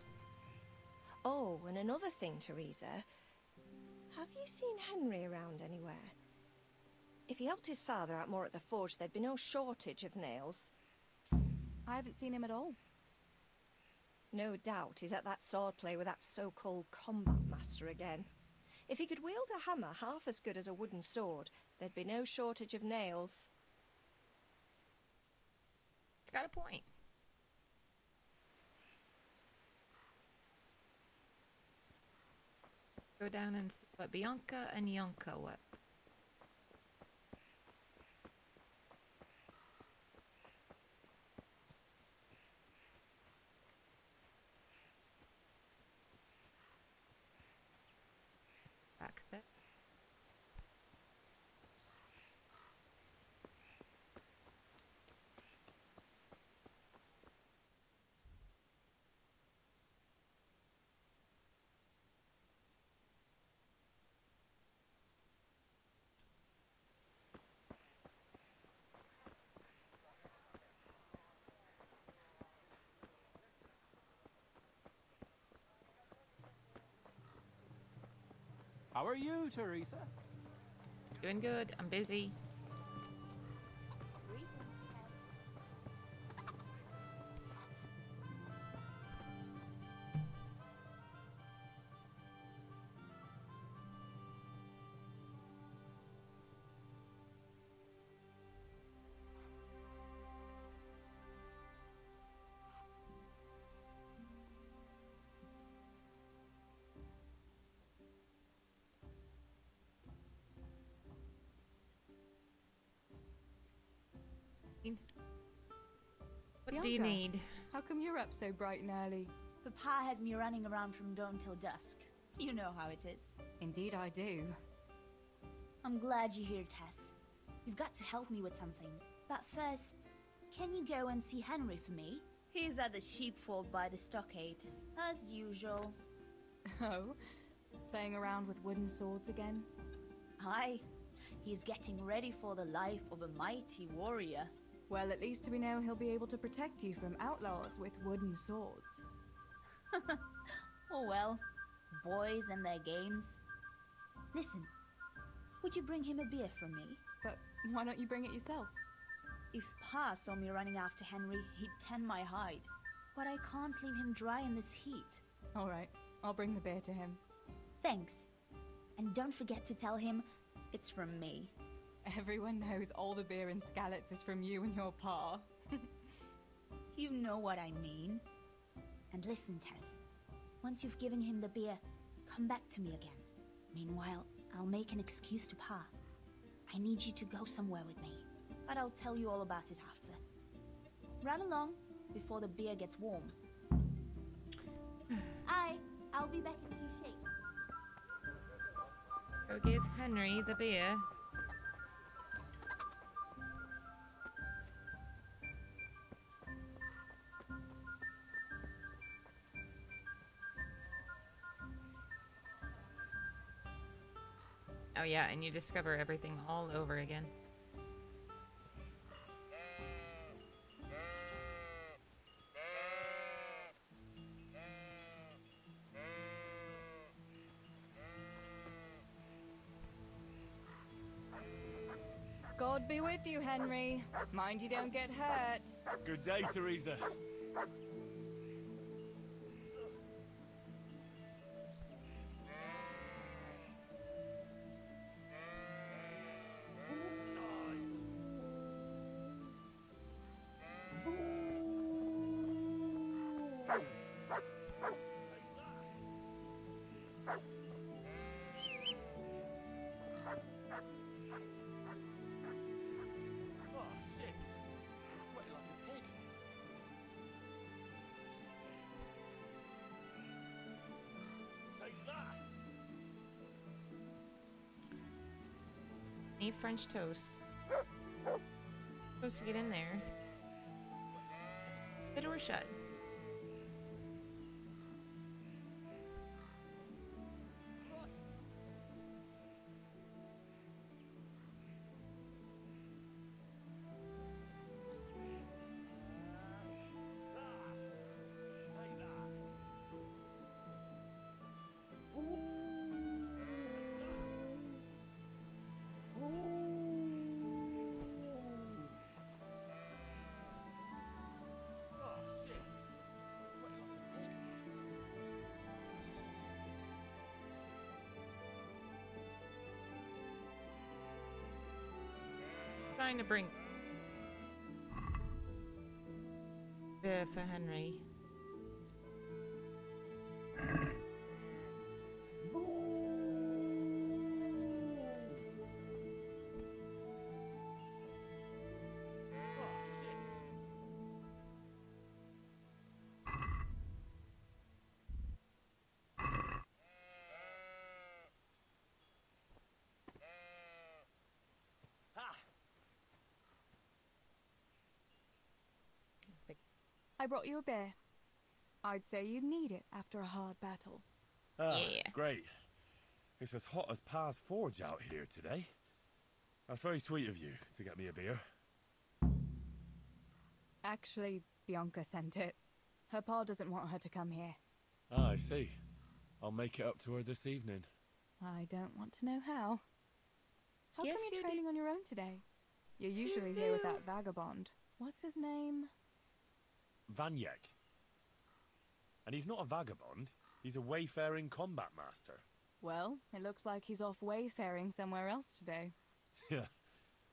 Oh, and another thing, Teresa. Have you seen Henry around anywhere? If he helped his father out more at the forge, there'd be no shortage of nails. I haven't seen him at all. No doubt he's at that swordplay with that so-called combat master again. If he could wield a hammer half as good as a wooden sword, there'd be no shortage of nails. Got a point. Go down and see what Bianca and Yonka what. Back there. How are you, Teresa? Doing good. I'm busy. What do you Bianca, need? How come you're up so bright and early? Papa has me running around from dawn till dusk. You know how it is. Indeed I do. I'm glad you're here, Tess. You've got to help me with something. But first, can you go and see Henry for me? He's at the sheepfold by the stockade, as usual. Oh? Playing around with wooden swords again? Aye. He's getting ready for the life of a mighty warrior. Well, at least we know he'll be able to protect you from outlaws with wooden swords. Oh well, boys and their games. Listen, would you bring him a beer from me? But why don't you bring it yourself? If Pa saw me running after Henry, he'd tan my hide. But I can't leave him dry in this heat. All right, I'll bring the beer to him. Thanks. And don't forget to tell him it's from me. Everyone knows all the beer in Skalitz is from you and your pa. You know what I mean. And listen, Tess. Once you've given him the beer, come back to me again. Meanwhile, I'll make an excuse to Pa. I need you to go somewhere with me, but I'll tell you all about it after. Run along before the beer gets warm. I'll be back in 2 shakes. Go give Henry the beer. Oh yeah, and you discover everything all over again. God be with you, Henry. Mind you don't get hurt. Good day, Teresa. Need French toast. Supposed to get in there. The door shut. trying to bring beer for Henry. I brought you a beer. I'd say you'd need it after a hard battle. Ah, great. It's as hot as Pa's Forge out here today. That's very sweet of you to get me a beer. Actually, Bianca sent it. Her pa doesn't want her to come here. Ah, I see. I'll make it up to her this evening. I don't want to know how. How Yes, come you you're training on your own today? You're usually here with that vagabond. What's his name? Vanyek. And he's not a vagabond. He's a wayfaring combat master. Well, it looks like he's off wayfaring somewhere else today. Yeah,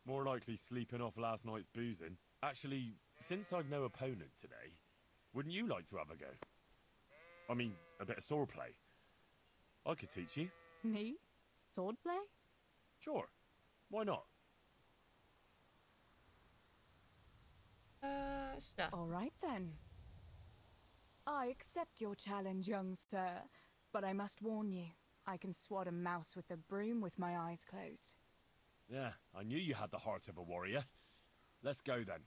more likely sleeping off last night's boozing. Actually, since I've no opponent today, wouldn't you like to have a go? I mean, a bit of swordplay. I could teach you. Me? Swordplay? Sure. Why not? Sure. All right then. I accept your challenge, young sir, but I must warn you, I can swat a mouse with a broom with my eyes closed. Yeah, I knew you had the heart of a warrior. Let's go then.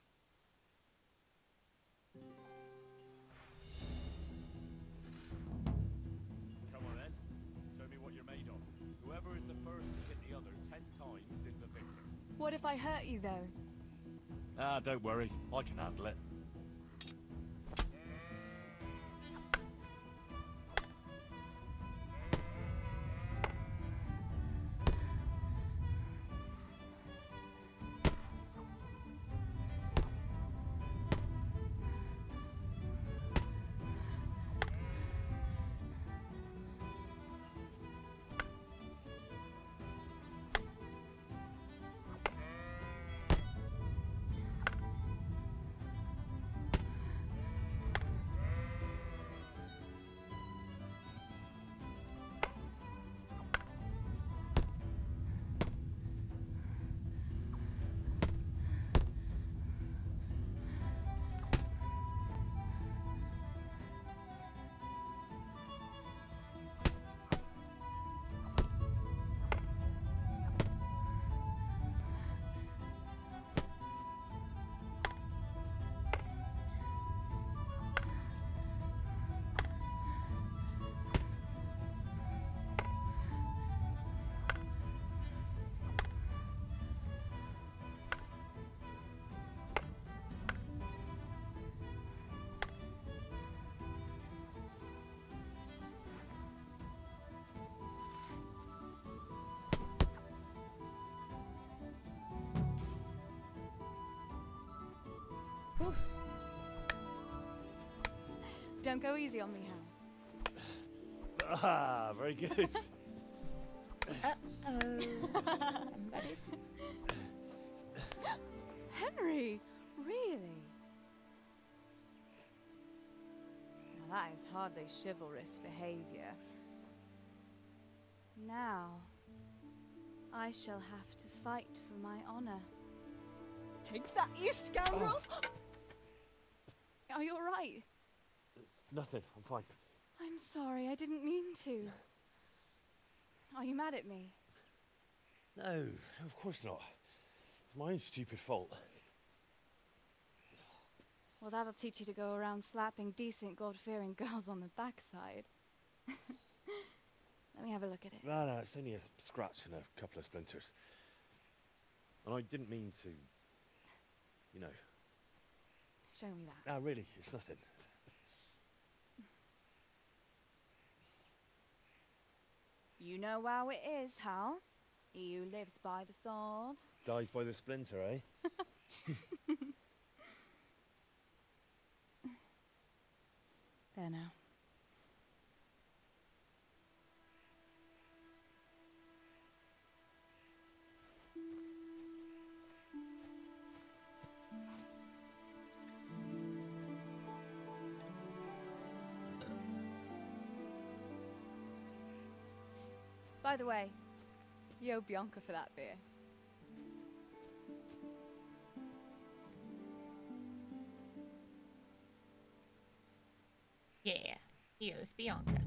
Come on then. Show me what you're made of. Whoever is the first to hit the other 10 times is the victor. What if I hurt you, though? Ah, don't worry. I can handle it. Don't go easy on me, Hal. Ah, very good. Buddies. Henry, really? Now that is hardly chivalrous behavior. Now, I shall have to fight for my honor. Take that, you scoundrel! Are you alright? Nothing. I'm fine. I'm sorry, I didn't mean to. Are you mad at me? No, of course not. It's my own stupid fault. Well, that'll teach you to go around slapping decent, God-fearing girls on the backside. Let me have a look at it. No, it's only a scratch and a couple of splinters. And I didn't mean to, you know. Show me that. No, really, it's nothing. You know how it is, Hal. He who lives by the sword Dies by the splinter, eh? There now. By the way, you owe Bianca for that beer. Yeah, he owes Bianca.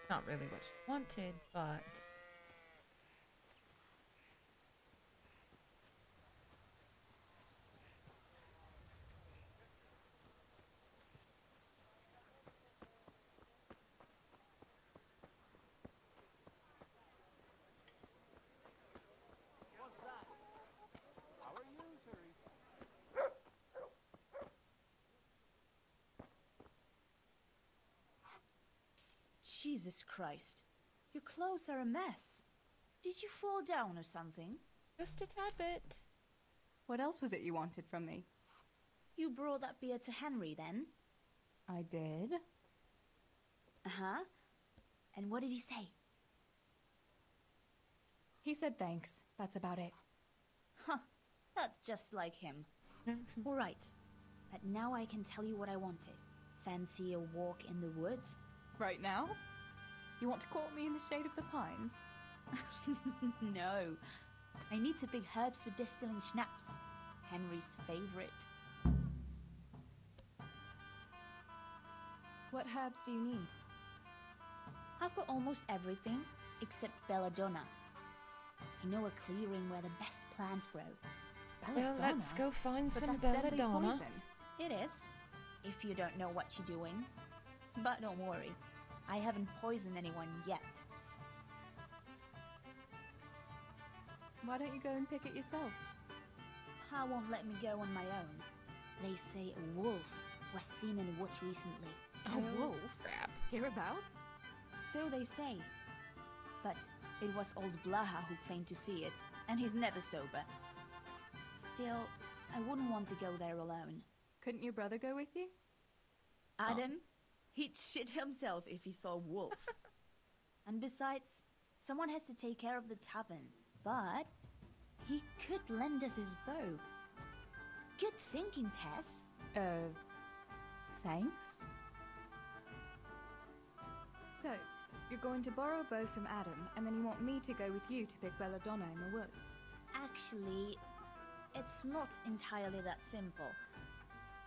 Not really what she wanted, but... What's that? How are you, Teresa? Jesus Christ. Your clothes are a mess. Did you fall down or something? Just a tad bit. What else was it you wanted from me? You brought that beer to Henry then? I did. Uh-huh. And what did he say? He said thanks. That's about it. Huh. That's just like him. All right. But now I can tell you what I wanted. Fancy a walk in the woods? Right now? You want to court me in the shade of the pines? No. I need to pick herbs for distilling schnapps. Henry's favorite. What herbs do you need? I've got almost everything except belladonna. I know a clearing where the best plants grow. Well, let's go find some belladonna. It is, if you don't know what you're doing. But don't worry, I haven't poisoned anyone yet. Why don't you go and pick it yourself? Pa won't let me go on my own. They say a wolf was seen in the woods recently. A wolf? Crap. Hereabouts? So they say. But it was old Blaha who claimed to see it, and he's never sober. Still, I wouldn't want to go there alone. Couldn't your brother go with you? Adam? He'd shit himself if he saw a wolf. And besides, someone has to take care of the tavern. But he could lend us his bow. Good thinking, Tess. Thanks? So, you're going to borrow a bow from Adam, and then you want me to go with you to pick belladonna in the woods? Actually, it's not entirely that simple.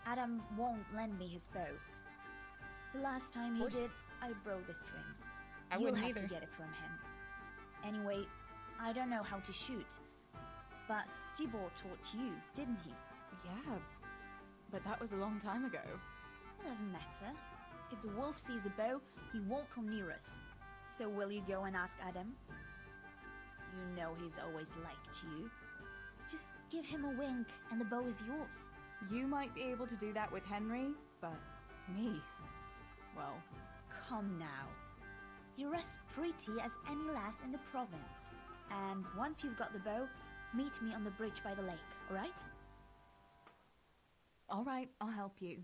Adam won't lend me his bow. The last time he did, I broke the string. You'll have to get it from him. Anyway, I don't know how to shoot. But Stibor taught you, didn't he? Yeah, but that was a long time ago. Doesn't matter. If the wolf sees a bow, he won't come near us. So will you go and ask Adam? You know he's always liked you. Just give him a wink and the bow is yours. You might be able to do that with Henry, but me, well... Come now. You're as pretty as any lass in the province. And once you've got the bow, meet me on the bridge by the lake, alright? Alright, I'll help you.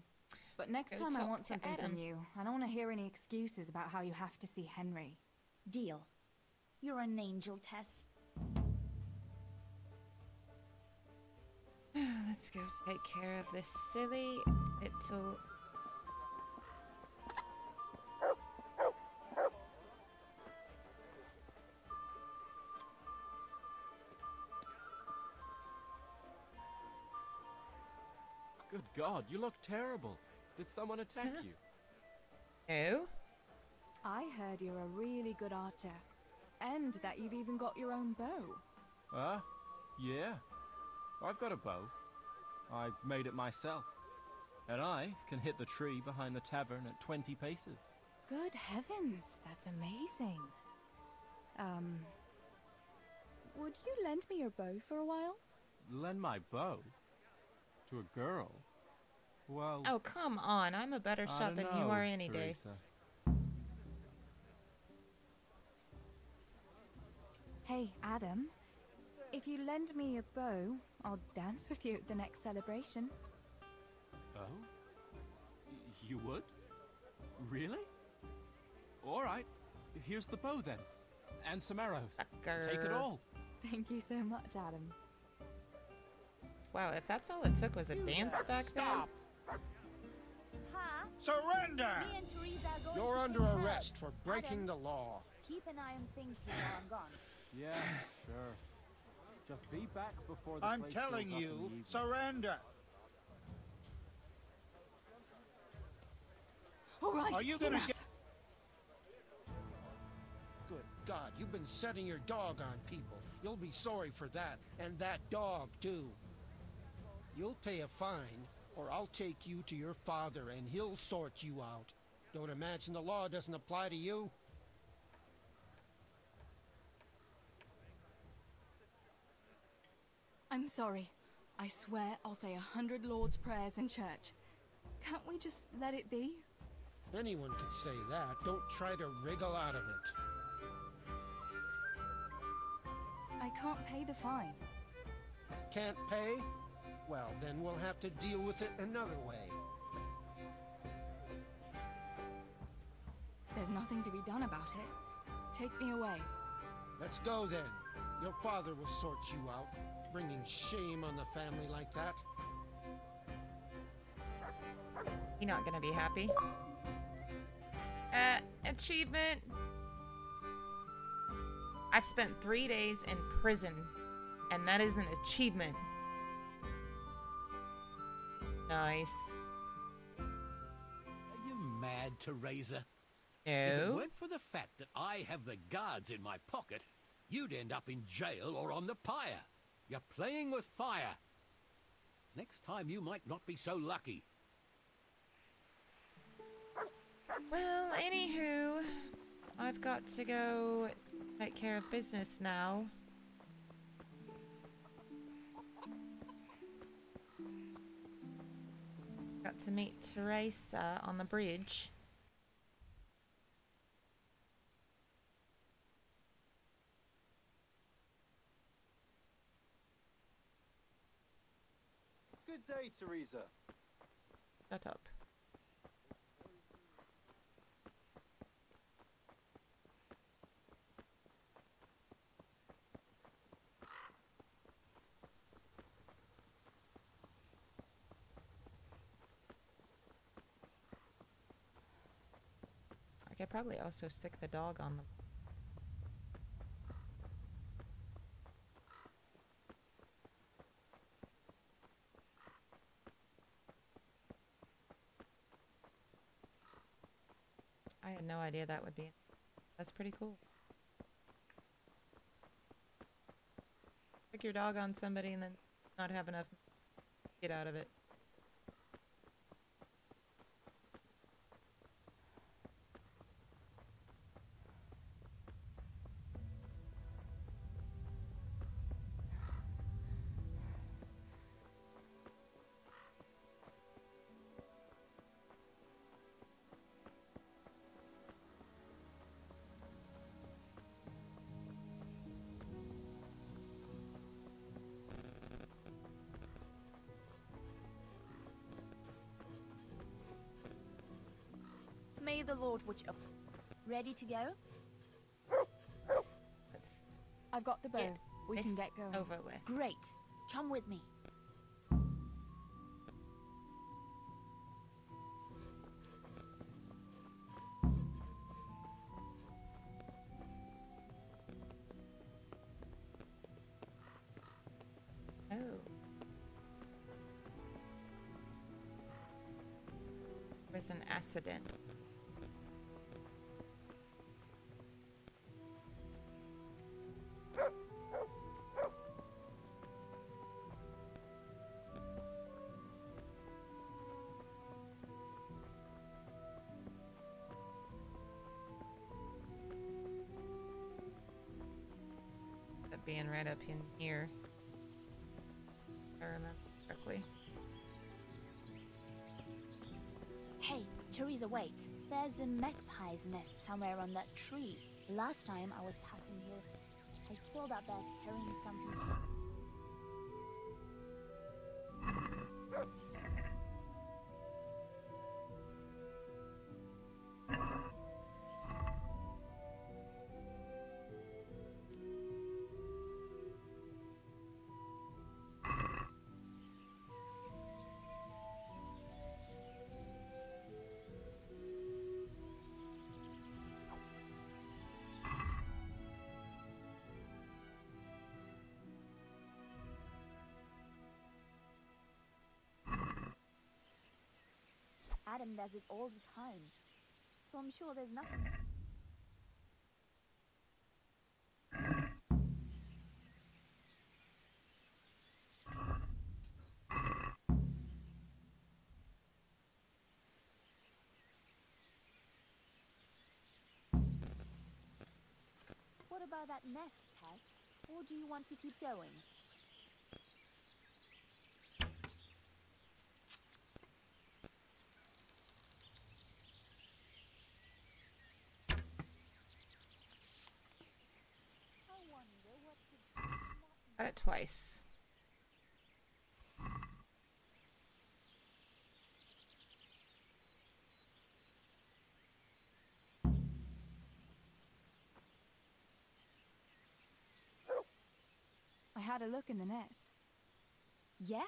But next time I want something from you. I don't want to hear any excuses about how you have to see Henry. Deal. You're an angel, Tess. Let's go take care of this silly little... Good God, you look terrible. Did someone attack you? No. I heard you're a really good archer. And that you've even got your own bow. Yeah. I've got a bow. I made it myself. And I can hit the tree behind the tavern at 20 paces. Good heavens, that's amazing. Would you lend me your bow for a while? Lend my bow? To a girl? Well... Oh, come on. I'm a better shot than you are any day. Hey, Adam. If you lend me a bow, I'll dance with you at the next celebration. Oh? You would? Really? Alright. Here's the bow then. And some arrows. Take it all. Thank you so much, Adam. Wow, if that's all it took was a dance back then. Surrender! Me and Teresa are going You're to under take her. arrest for breaking Adam, the law. Keep an eye on things here while I'm gone. Yeah, sure. Just be back before the I'm place telling fills up in the you, evening. surrender! All right, Are you gonna enough. get... Good God, you've been setting your dog on people. You'll be sorry for that, and that dog, too. You'll pay a fine, or I'll take you to your father, and he'll sort you out. Don't imagine the law doesn't apply to you. I'm sorry. I swear I'll say 100 Lord's prayers in church. Can't we just let it be? Anyone could say that. Don't try to wriggle out of it. I can't pay the fine. Can't pay? Well, then we'll have to deal with it another way. There's nothing to be done about it. Take me away. Let's go then. Your father will sort you out, bringing shame on the family like that. You're not gonna be happy. Achievement. I spent 3 days in prison, and that is an achievement. Nice. Are you mad, Teresa? No. If it weren't for the fact that I have the guards in my pocket, you'd end up in jail or on the pyre. You're playing with fire. Next time you might not be so lucky. Well, anywho, I've got to go take care of business now. Got to meet Teresa on the bridge. Good day, Teresa. Shut up. I could probably also stick the dog on the... I had no idea that would be... That's pretty cool. Stick your dog on somebody and then not have enough get out of it. May the Lord watch up. Ready to go? Let's I've got the bow. We can get going. over with. Great. Come with me. Oh. There's an accident. That being right up in here. If I remember correctly. Hey, Teresa, wait. There's a magpie's nest somewhere on that tree. Last time I was passing here, I saw that bird carrying something. Adam does it all the time. So I'm sure there's nothing. What about that nest, Tess? Or do you want to keep going? Got it twice. I had a look in the nest. Yeah?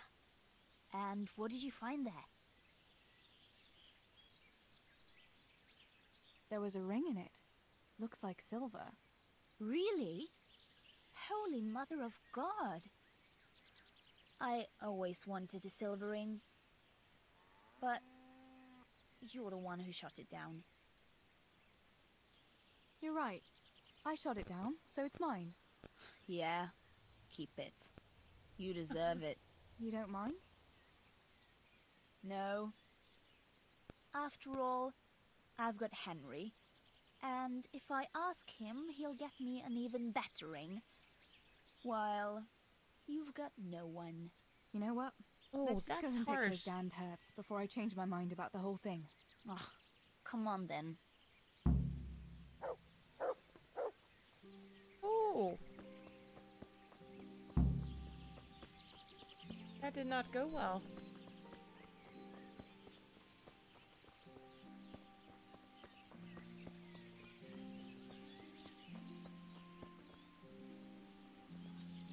And what did you find there? There was a ring in it. Looks like silver. Really? Holy Mother of God! I always wanted a silver ring. But you're the one who shot it down. You're right. I shot it down, so it's mine. Yeah, keep it. You deserve it. You don't mind? No. After all, I've got Henry. And if I ask him, he'll get me an even better ring. While you've got no one. You know what? Oh, Let's just that's go and pick harsh. those damned herbs before I change my mind about the whole thing. Oh, come on then. Oh. That did not go well.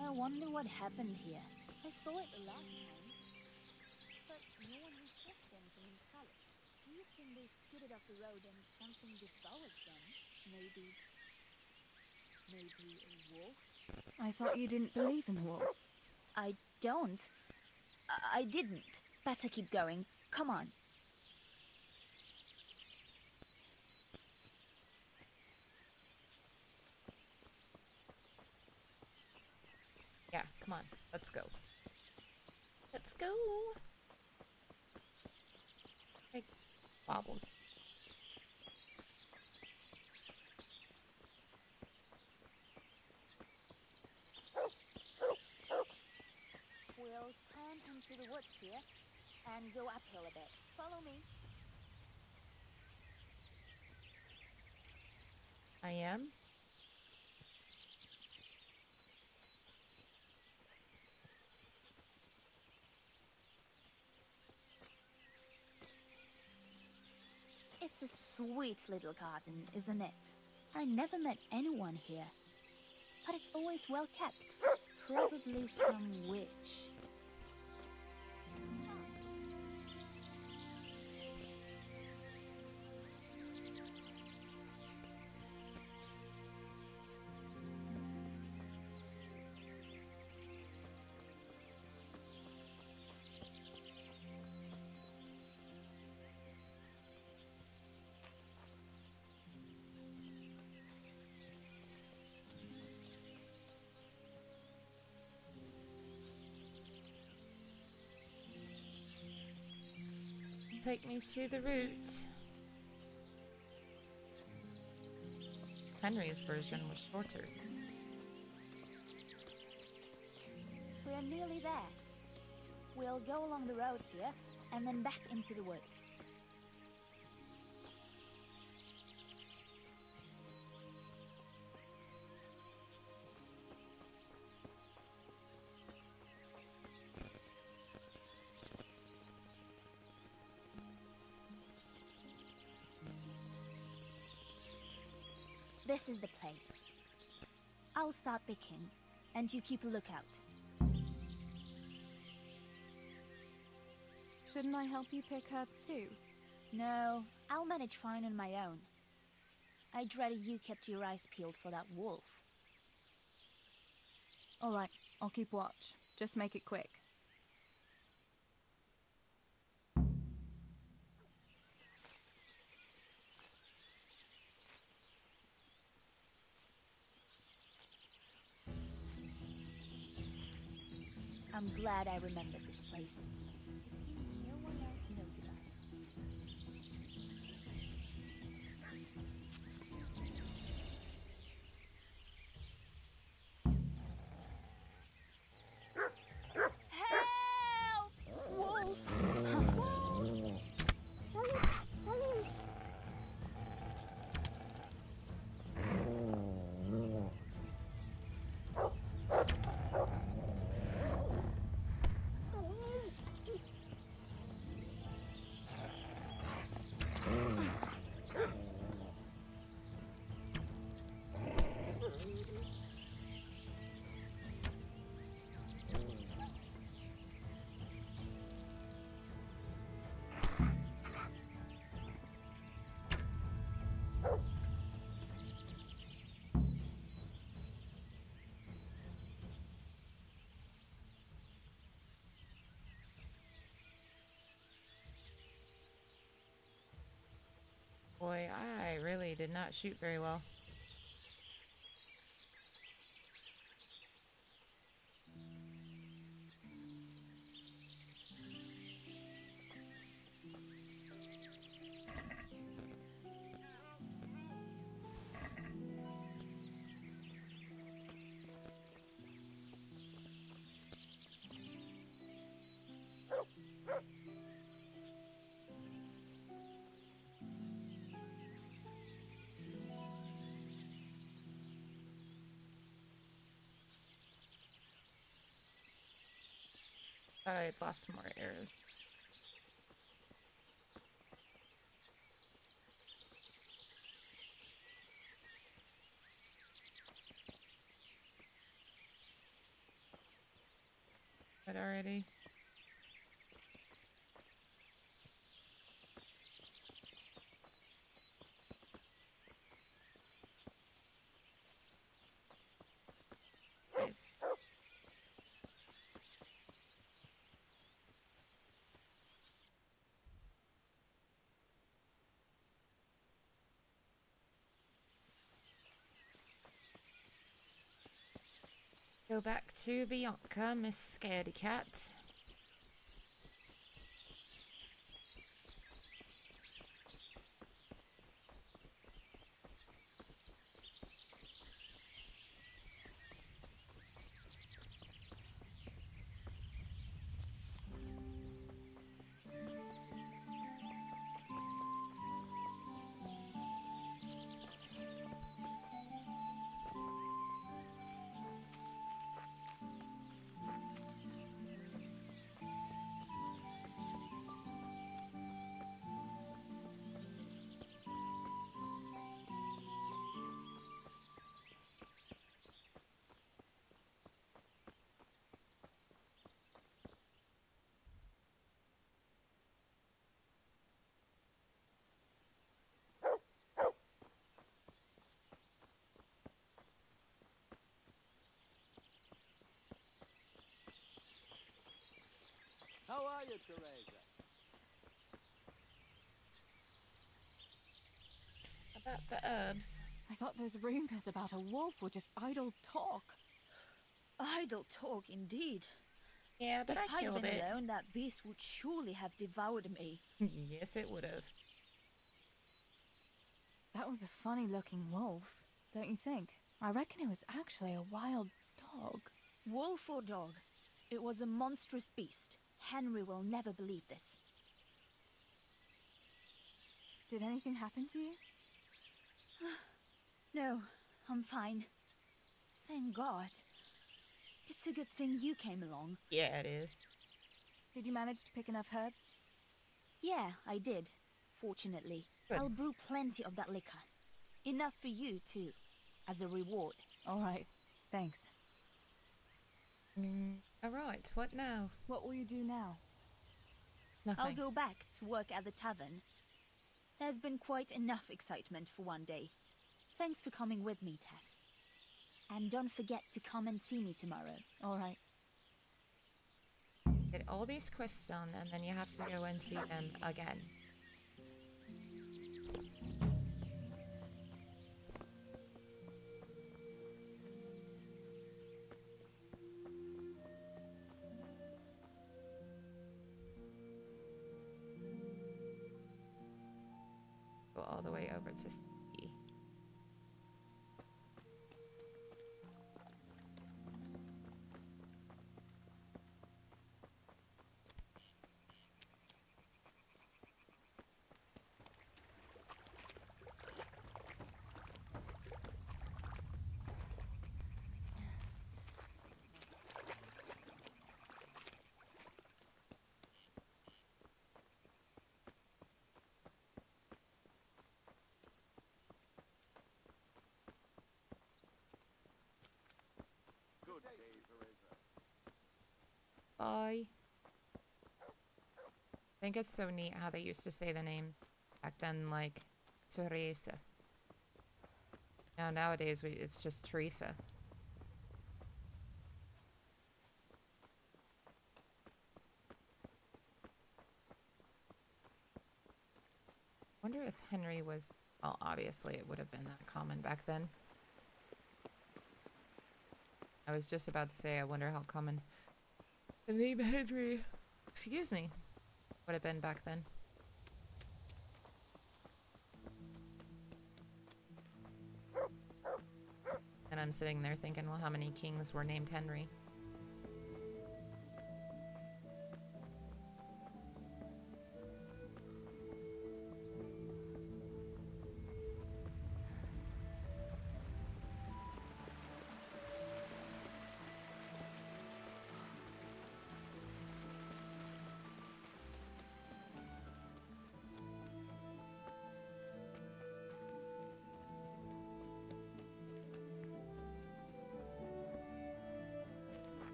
I wonder what happened here. I saw it the last time. But no one reported anything in Scarlet. Do you think they skidded off the road and something devoured them? Maybe a wolf? I thought you didn't believe in the wolf. I don't. I didn't. Better keep going. Come on. Yeah, come on. Let's go. Let's go. Hey, bobbles. We'll turn into the woods here and go uphill a bit. Follow me. I am. It's a sweet little garden, isn't it? I never met anyone here. But it's always well kept. Probably some witch. Take me to the route. Henry's version was shorter. We're nearly there. We'll go along the road here and then back into the woods. This is the place. I'll start picking, and you keep a lookout. Shouldn't I help you pick herbs too? No, I'll manage fine on my own. I'd rather you kept your eyes peeled for that wolf. Alright, I'll keep watch. Just make it quick. I'm glad I remembered this place. It seems no one else knows about it. Help! Wolf! Wolf! Boy, I really did not shoot very well. I lost more arrows. But already. Nice. Go back to Bianca, Miss Scaredy Cat. How are you, Teresa? About the herbs. I thought those rumors about a wolf were just idle talk. Idle talk, indeed. Yeah, but if I killed I'd been it. alone, that beast would surely have devoured me. Yes, it would have. That was a funny-looking wolf, don't you think? I reckon it was actually a wild dog. Wolf or dog, it was a monstrous beast. Henry will never believe this. Did anything happen to you? No, I'm fine. Thank God. It's a good thing you came along. Yeah, it is. Did you manage to pick enough herbs? Yeah, I did. Fortunately. Good. I'll brew plenty of that liquor. Enough for you, too. As a reward. All right. Thanks. Alright, what now? What will you do now? Nothing. I'll go back to work at the tavern. There's been quite enough excitement for one day. Thanks for coming with me, Tess. And don't forget to come and see me tomorrow. All right. Get all these quests done, and then you have to go and see them again. the way over to C. Bye. I think it's so neat how they used to say the names back then, like Teresa. Now nowadays it's just Teresa. Wonder if Henry was, well, obviously it would have been that common back then. I was just about to say, I wonder how common the name Henry, excuse me, would have been back then. And I'm sitting there thinking, well, how many kings were named Henry?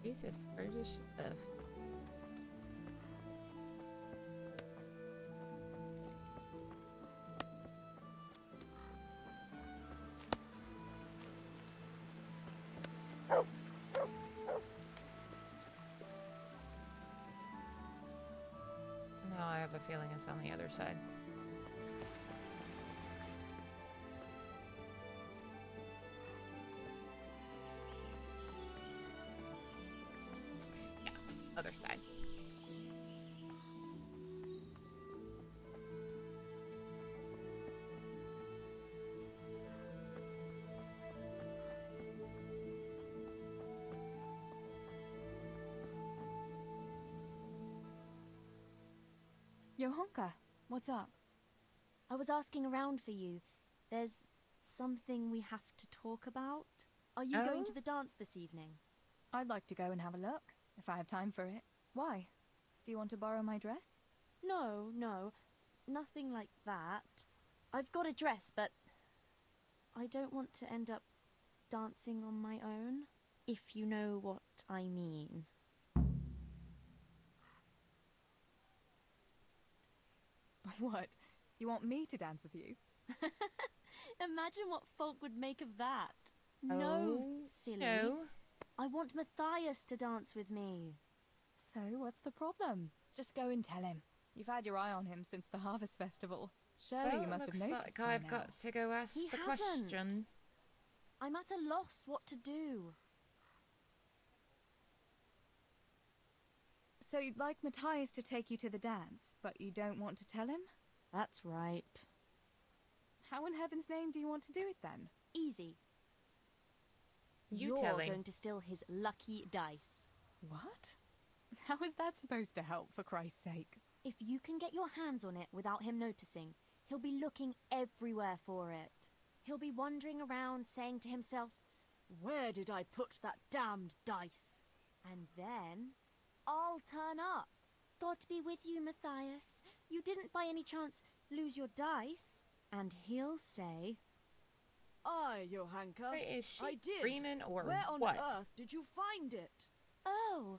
Jesus, where does she live? No, I have a feeling it's on the other side. Other side. Johanka, what's up? I was asking around for you. There's something we have to talk about. Are you going to the dance this evening? I'd like to go and have a look, if I have time for it. Why? Do you want to borrow my dress? No, nothing like that. I've got a dress, but I don't want to end up dancing on my own, if you know what I mean. What? You want me to dance with you? Imagine what folk would make of that. Oh, no, silly. no. I want Matthias to dance with me. So, what's the problem? Just go and tell him. You've had your eye on him since the Harvest Festival. Surely you must have noticed looks like I've got to go ask He the hasn't. question. I'm at a loss what to do. So you'd like Matthias to take you to the dance, but you don't want to tell him? That's right. How in heaven's name do you want to do it then? Easy. You You're tell him. going to steal his lucky dice. What? How is that supposed to help, for Christ's sake? If you can get your hands on it without him noticing, he'll be looking everywhere for it. He'll be wandering around saying to himself, "Where did I put that damned dice?" And then I'll turn up. God be with you, Matthias. You didn't by any chance lose your dice? And he'll say, Aye, Johanka. Wait, is she I did. dreaming or Where on what? earth did you find it? "Oh,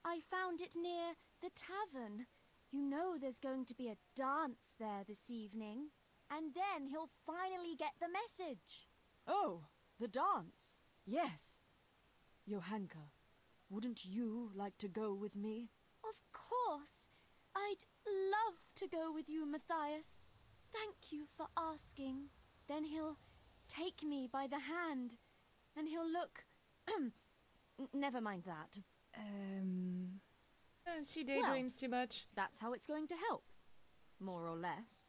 I found it near the tavern. You know there's going to be a dance there this evening, and then he'll finally get the message. Oh, the dance. Yes. Johanka, wouldn't you like to go with me? Of course. I'd love to go with you, Matthias. Thank you for asking. Then he'll take me by the hand, and he'll look... Never mind that. She daydreams too much. That's how it's going to help. More or less.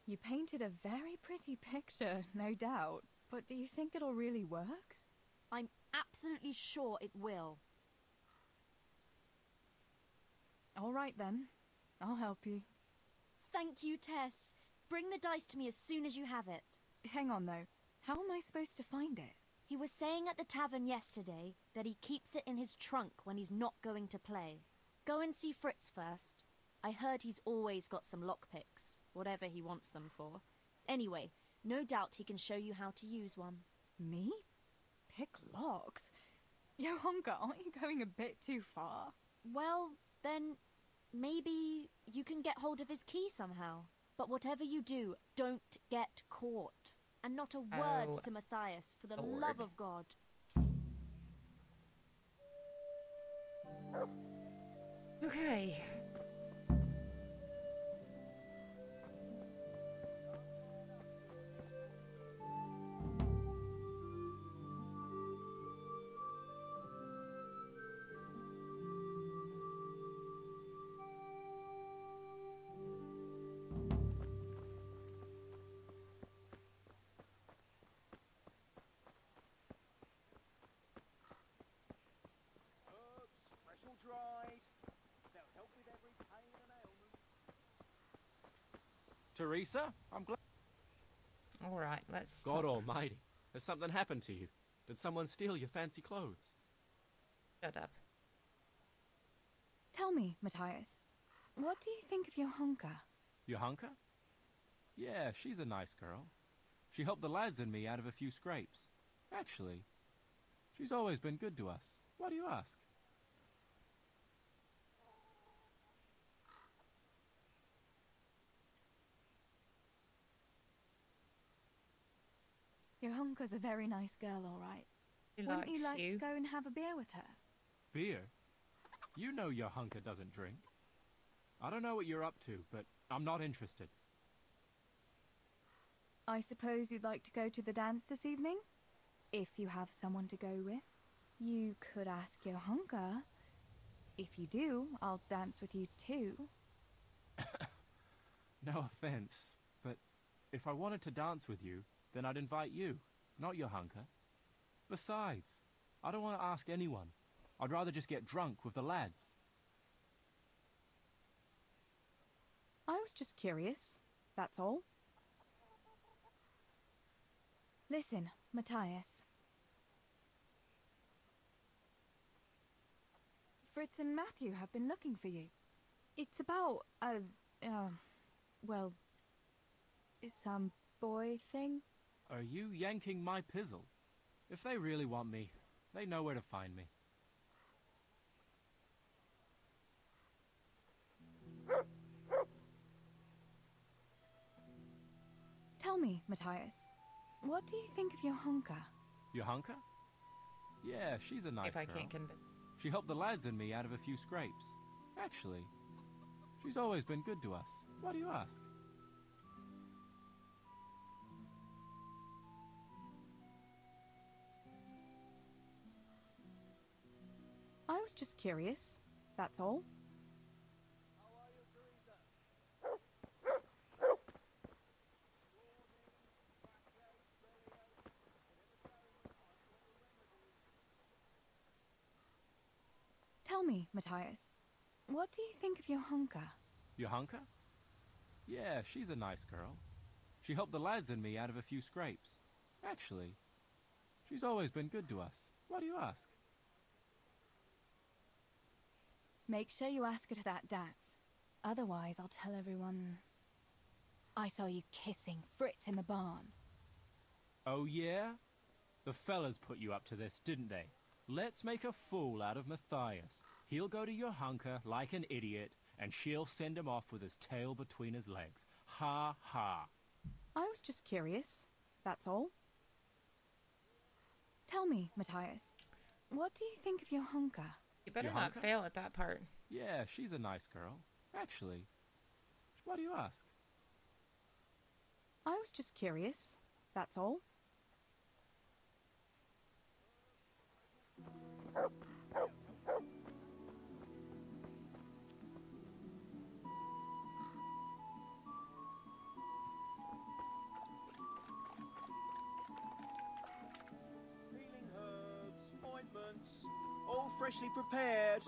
You painted a very pretty picture, no doubt. But do you think it'll really work? I'm absolutely sure it will. All right then. I'll help you. Thank you, Tess. Bring the dice to me as soon as you have it. Hang on, though. How am I supposed to find it? He was saying at the tavern yesterday that he keeps it in his trunk when he's not going to play. Go and see Fritz first. I heard he's always got some lockpicks, whatever he wants them for. Anyway, no doubt he can show you how to use one. Me? Pick locks? Johanka, aren't you going a bit too far? Well, then maybe you can get hold of his key somehow. But whatever you do, don't get caught. And not a word to Matthias, for the love of God. Okay. Dried. They'll help with every pain and ailment. Teresa, I'm glad. All right, let's God talk. almighty. Has something happened to you? Did someone steal your fancy clothes? Shut up. Tell me, Matthias, what do you think of Johanka? Johanka? Yeah, she's a nice girl. She helped the lads and me out of a few scrapes. Actually, she's always been good to us. Why do you ask? Johanka's a very nice girl, all right. She Wouldn't you likes like to go and have a beer with her? Beer? You know Johanka doesn't drink. I don't know what you're up to, but I'm not interested. I suppose you'd like to go to the dance this evening? If you have someone to go with. You could ask Johanka. If you do, I'll dance with you too. No offense, but if I wanted to dance with you, then I'd invite you, not Johanka. Besides, I don't want to ask anyone. I'd rather just get drunk with the lads. I was just curious, that's all. Listen, Matthias. Fritz and Matthew have been looking for you. It's about well, some boy thing. Are you yanking my pizzle? If they really want me, they know where to find me. Tell me, Matthias, what do you think of Johanka? Johanka? Yeah, she's a nice If I girl. can't convince. She helped the lads and me out of a few scrapes. Actually, she's always been good to us. Why do you ask? I was just curious, that's all. Tell me, Matthias, what do you think of Johanka? Johanka? Yeah, she's a nice girl. She helped the lads and me out of a few scrapes. Actually, she's always been good to us. Why do you ask? Make sure you ask her to that dance. Otherwise, I'll tell everyone I saw you kissing Fritz in the barn. Oh yeah? The fellas put you up to this, didn't they? Let's make a fool out of Matthias. He'll go to your hunker like an idiot, and she'll send him off with his tail between his legs. Ha ha. I was just curious, that's all. Tell me, Matthias, what do you think of your hunker? You better Your not hunker? fail at that part. Yeah, she's a nice girl. Actually, why do you ask? I was just curious, that's all. Healing herbs, ointments, all freshly prepared.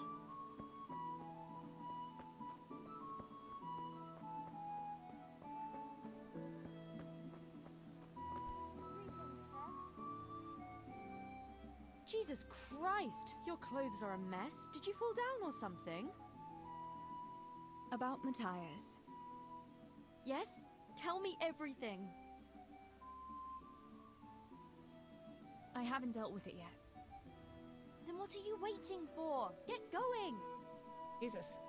Jesus Christ! Your clothes are a mess. Did you fall down or something? About Matthias. Yes? Tell me everything. I haven't dealt with it yet. Then what are you waiting for? Get going! Jesus.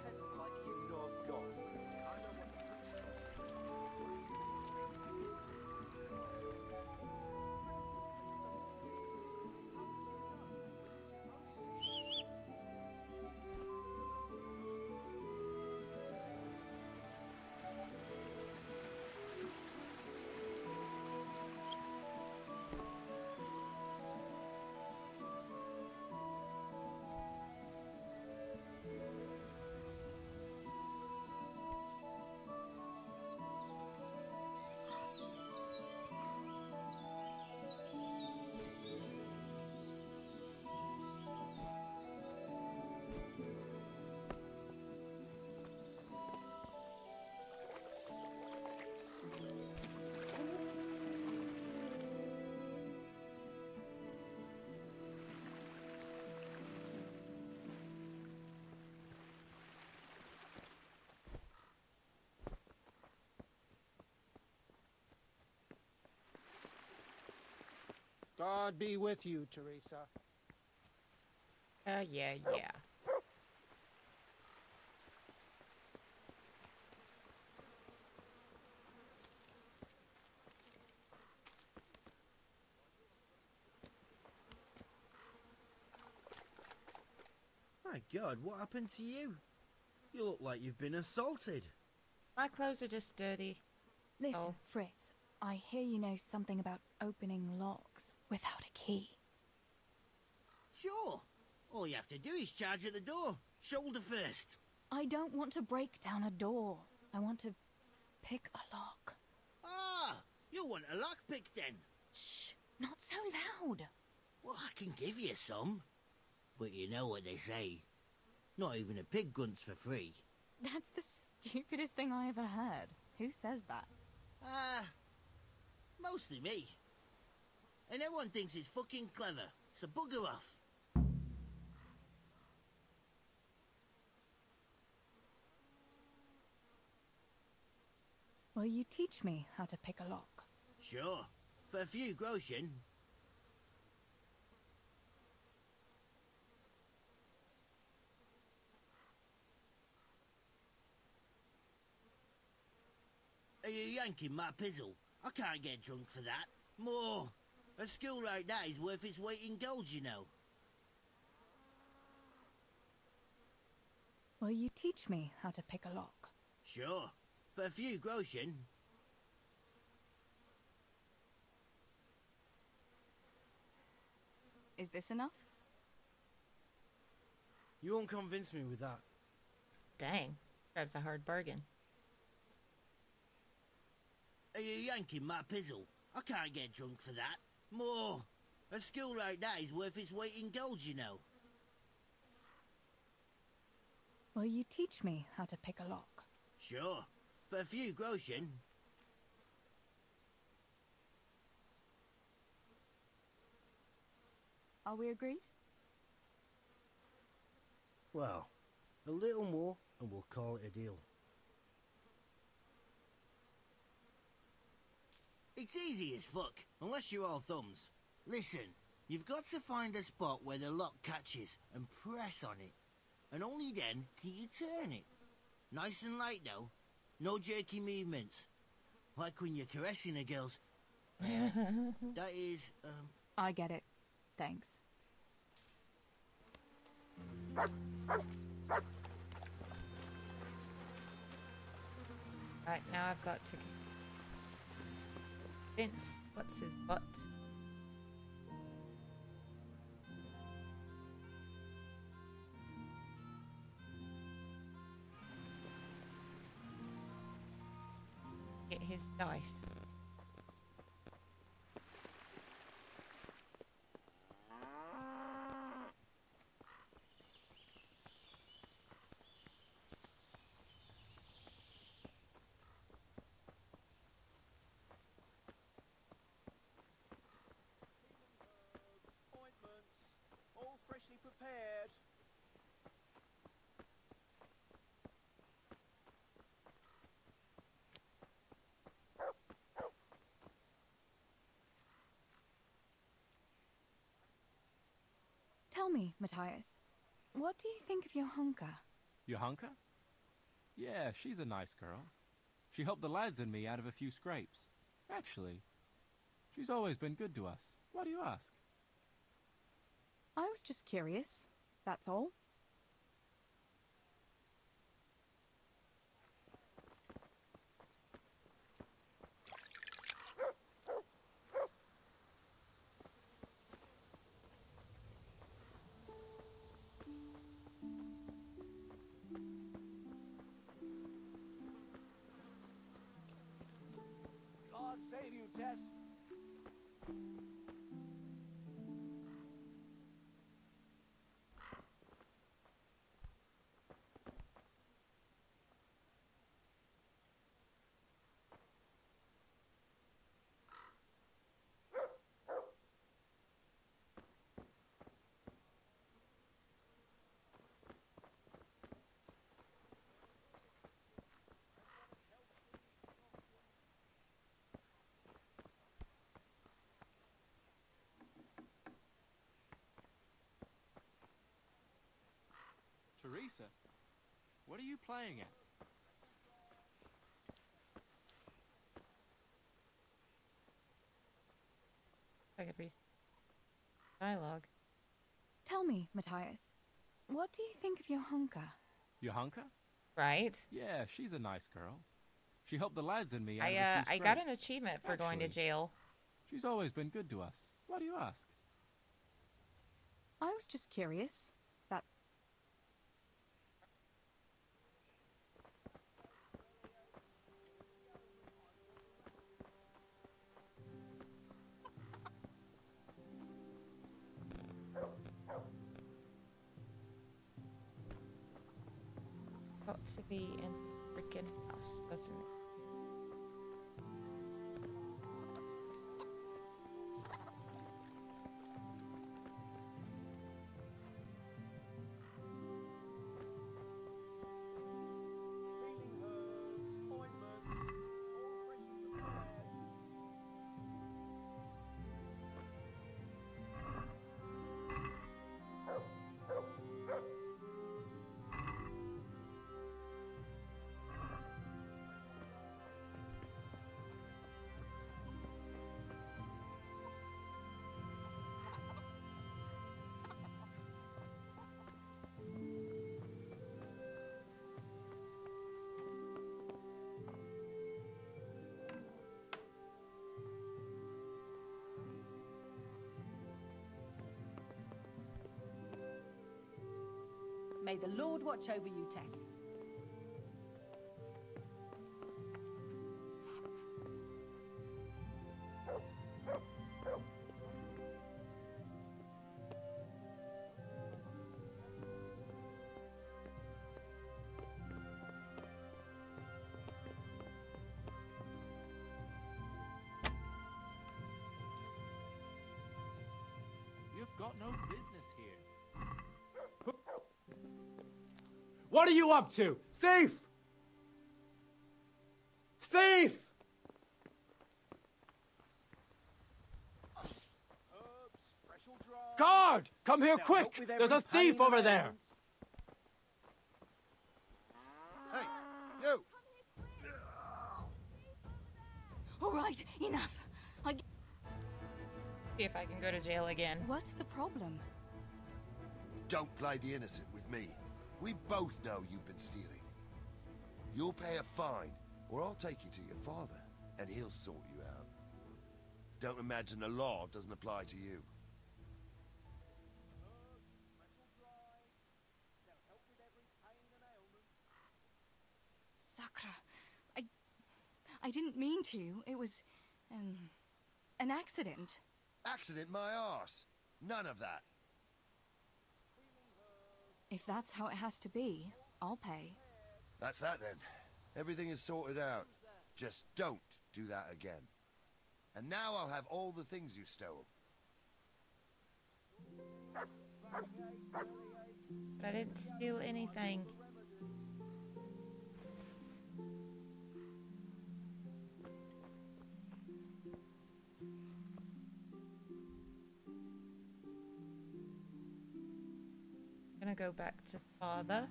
Peasant like you know of God. I know what to God be with you, Teresa. Yeah. My God, what happened to you? You look like you've been assaulted. My clothes are just dirty. Listen, Oh. Fritz, I hear you know something about opening locks without a key. Sure. All you have to do is charge at the door. Shoulder first. I don't want to break down a door. I want to pick a lock. Ah, you want a lockpick then? Shh, not so loud. Well, I can give you some. But you know what they say. Not even a pig grunts for free. That's the stupidest thing I ever heard. Who says that? Mostly me. And everyone thinks it's fucking clever, so bugger off. Will you teach me how to pick a lock? Sure. For a few groschen. Are you yanking my pizzle? I can't get drunk for that. More. A school like that is worth its weight in gold, you know. Will you teach me how to pick a lock? Sure. For a few groschen. Is this enough? You won't convince me with that. Dang. That's a hard bargain. Are you yanking my pizzle? I can't get drunk for that. More. A school like that is worth its weight in gold, you know. Will you teach me how to pick a lock? Sure. For a few groschen. Are we agreed? Well, a little more, and we'll call it a deal. It's easy as fuck, unless you're all thumbs. Listen, you've got to find a spot where the lock catches and press on it. And only then can you turn it. Nice and light, though. No jerky movements. Like when you're caressing a girl's... that is, I get it. Thanks. Right, now I've got to... Vince, what's his butt? Get his dice. All freshly prepared. Tell me, Matthias, what do you think of your hunker? Your hunker? Yeah, she's a nice girl. She helped the lads and me out of a few scrapes. Actually, she's always been good to us. Why do you ask? I was just curious, that's all. God save you, Tess. Teresa, what are you playing at? I could read dialogue. Tell me, Matthias, what do you think of your hunker? Your hunker? Right. Yeah, she's a nice girl. She helped the lads and me out of a few I got an scrapes. achievement for going to Actually, jail. She's always been good to us. Why do you ask? I was just curious. That... Got to be in the freaking house, doesn't it? May the Lord watch over you, Tess. You've got no business here. What are you up to? Thief! Thief! Guard! Come here quick! There's a thief over there! Hey, you! All right, enough. See if I can go to jail again. What's the problem? Don't play the innocent with me. We both know you've been stealing. You'll pay a fine, or I'll take you to your father, and he'll sort you out. Don't imagine the law doesn't apply to you. Sakra, I didn't mean to. It was, an accident. Accident my arse. None of that. If that's how it has to be, I'll pay. That's that then. Everything is sorted out. Just don't do that again. And now I'll have all the things you stole. But I didn't steal anything. I'm gonna go back to father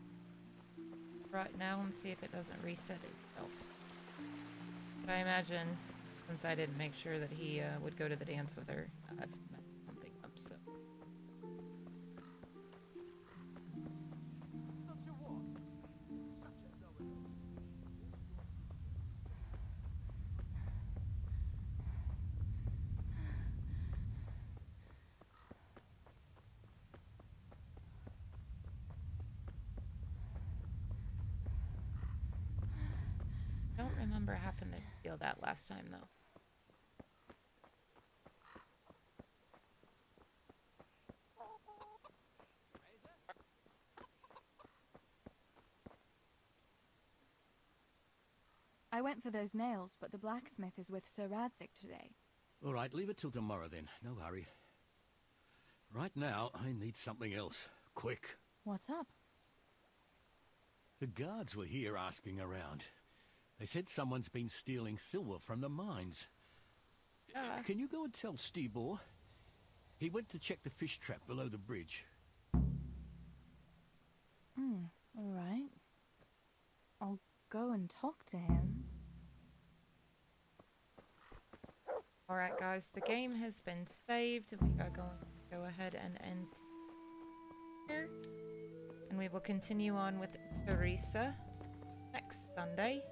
right now and see if it doesn't reset itself. But I imagine, since I didn't make sure that he would go to the dance with her, I've met something up, so. I don't remember having to feel that last time, though. I went for those nails, but the blacksmith is with Sir Radzik today. All right, leave it till tomorrow then. No hurry. Right now, I need something else. Quick. What's up? The guards were here asking around. They said someone's been stealing silver from the mines. Can you go and tell Stibor? He went to check the fish trap below the bridge. All right. I'll go and talk to him. Alright guys, the game has been saved. We are going to go ahead and end here. And we will continue on with Teresa next Sunday.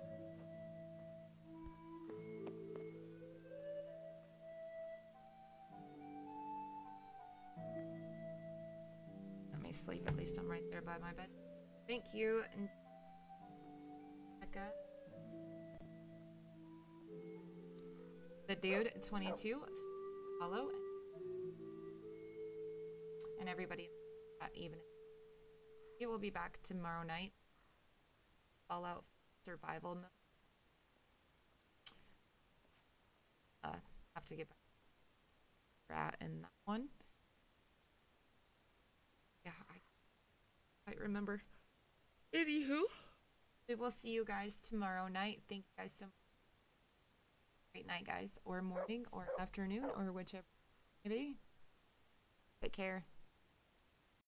Let me sleep, at least I'm right there by my bed. Thank you, and Becca. The dude 22, follow, and everybody that evening. He will be back tomorrow night. Fallout survival mode. Have to get back in that one. Yeah, I remember. Anywho, we will see you guys tomorrow night. Thank you guys so much. Great night, guys, or morning, or afternoon, or whichever it may be. Take care.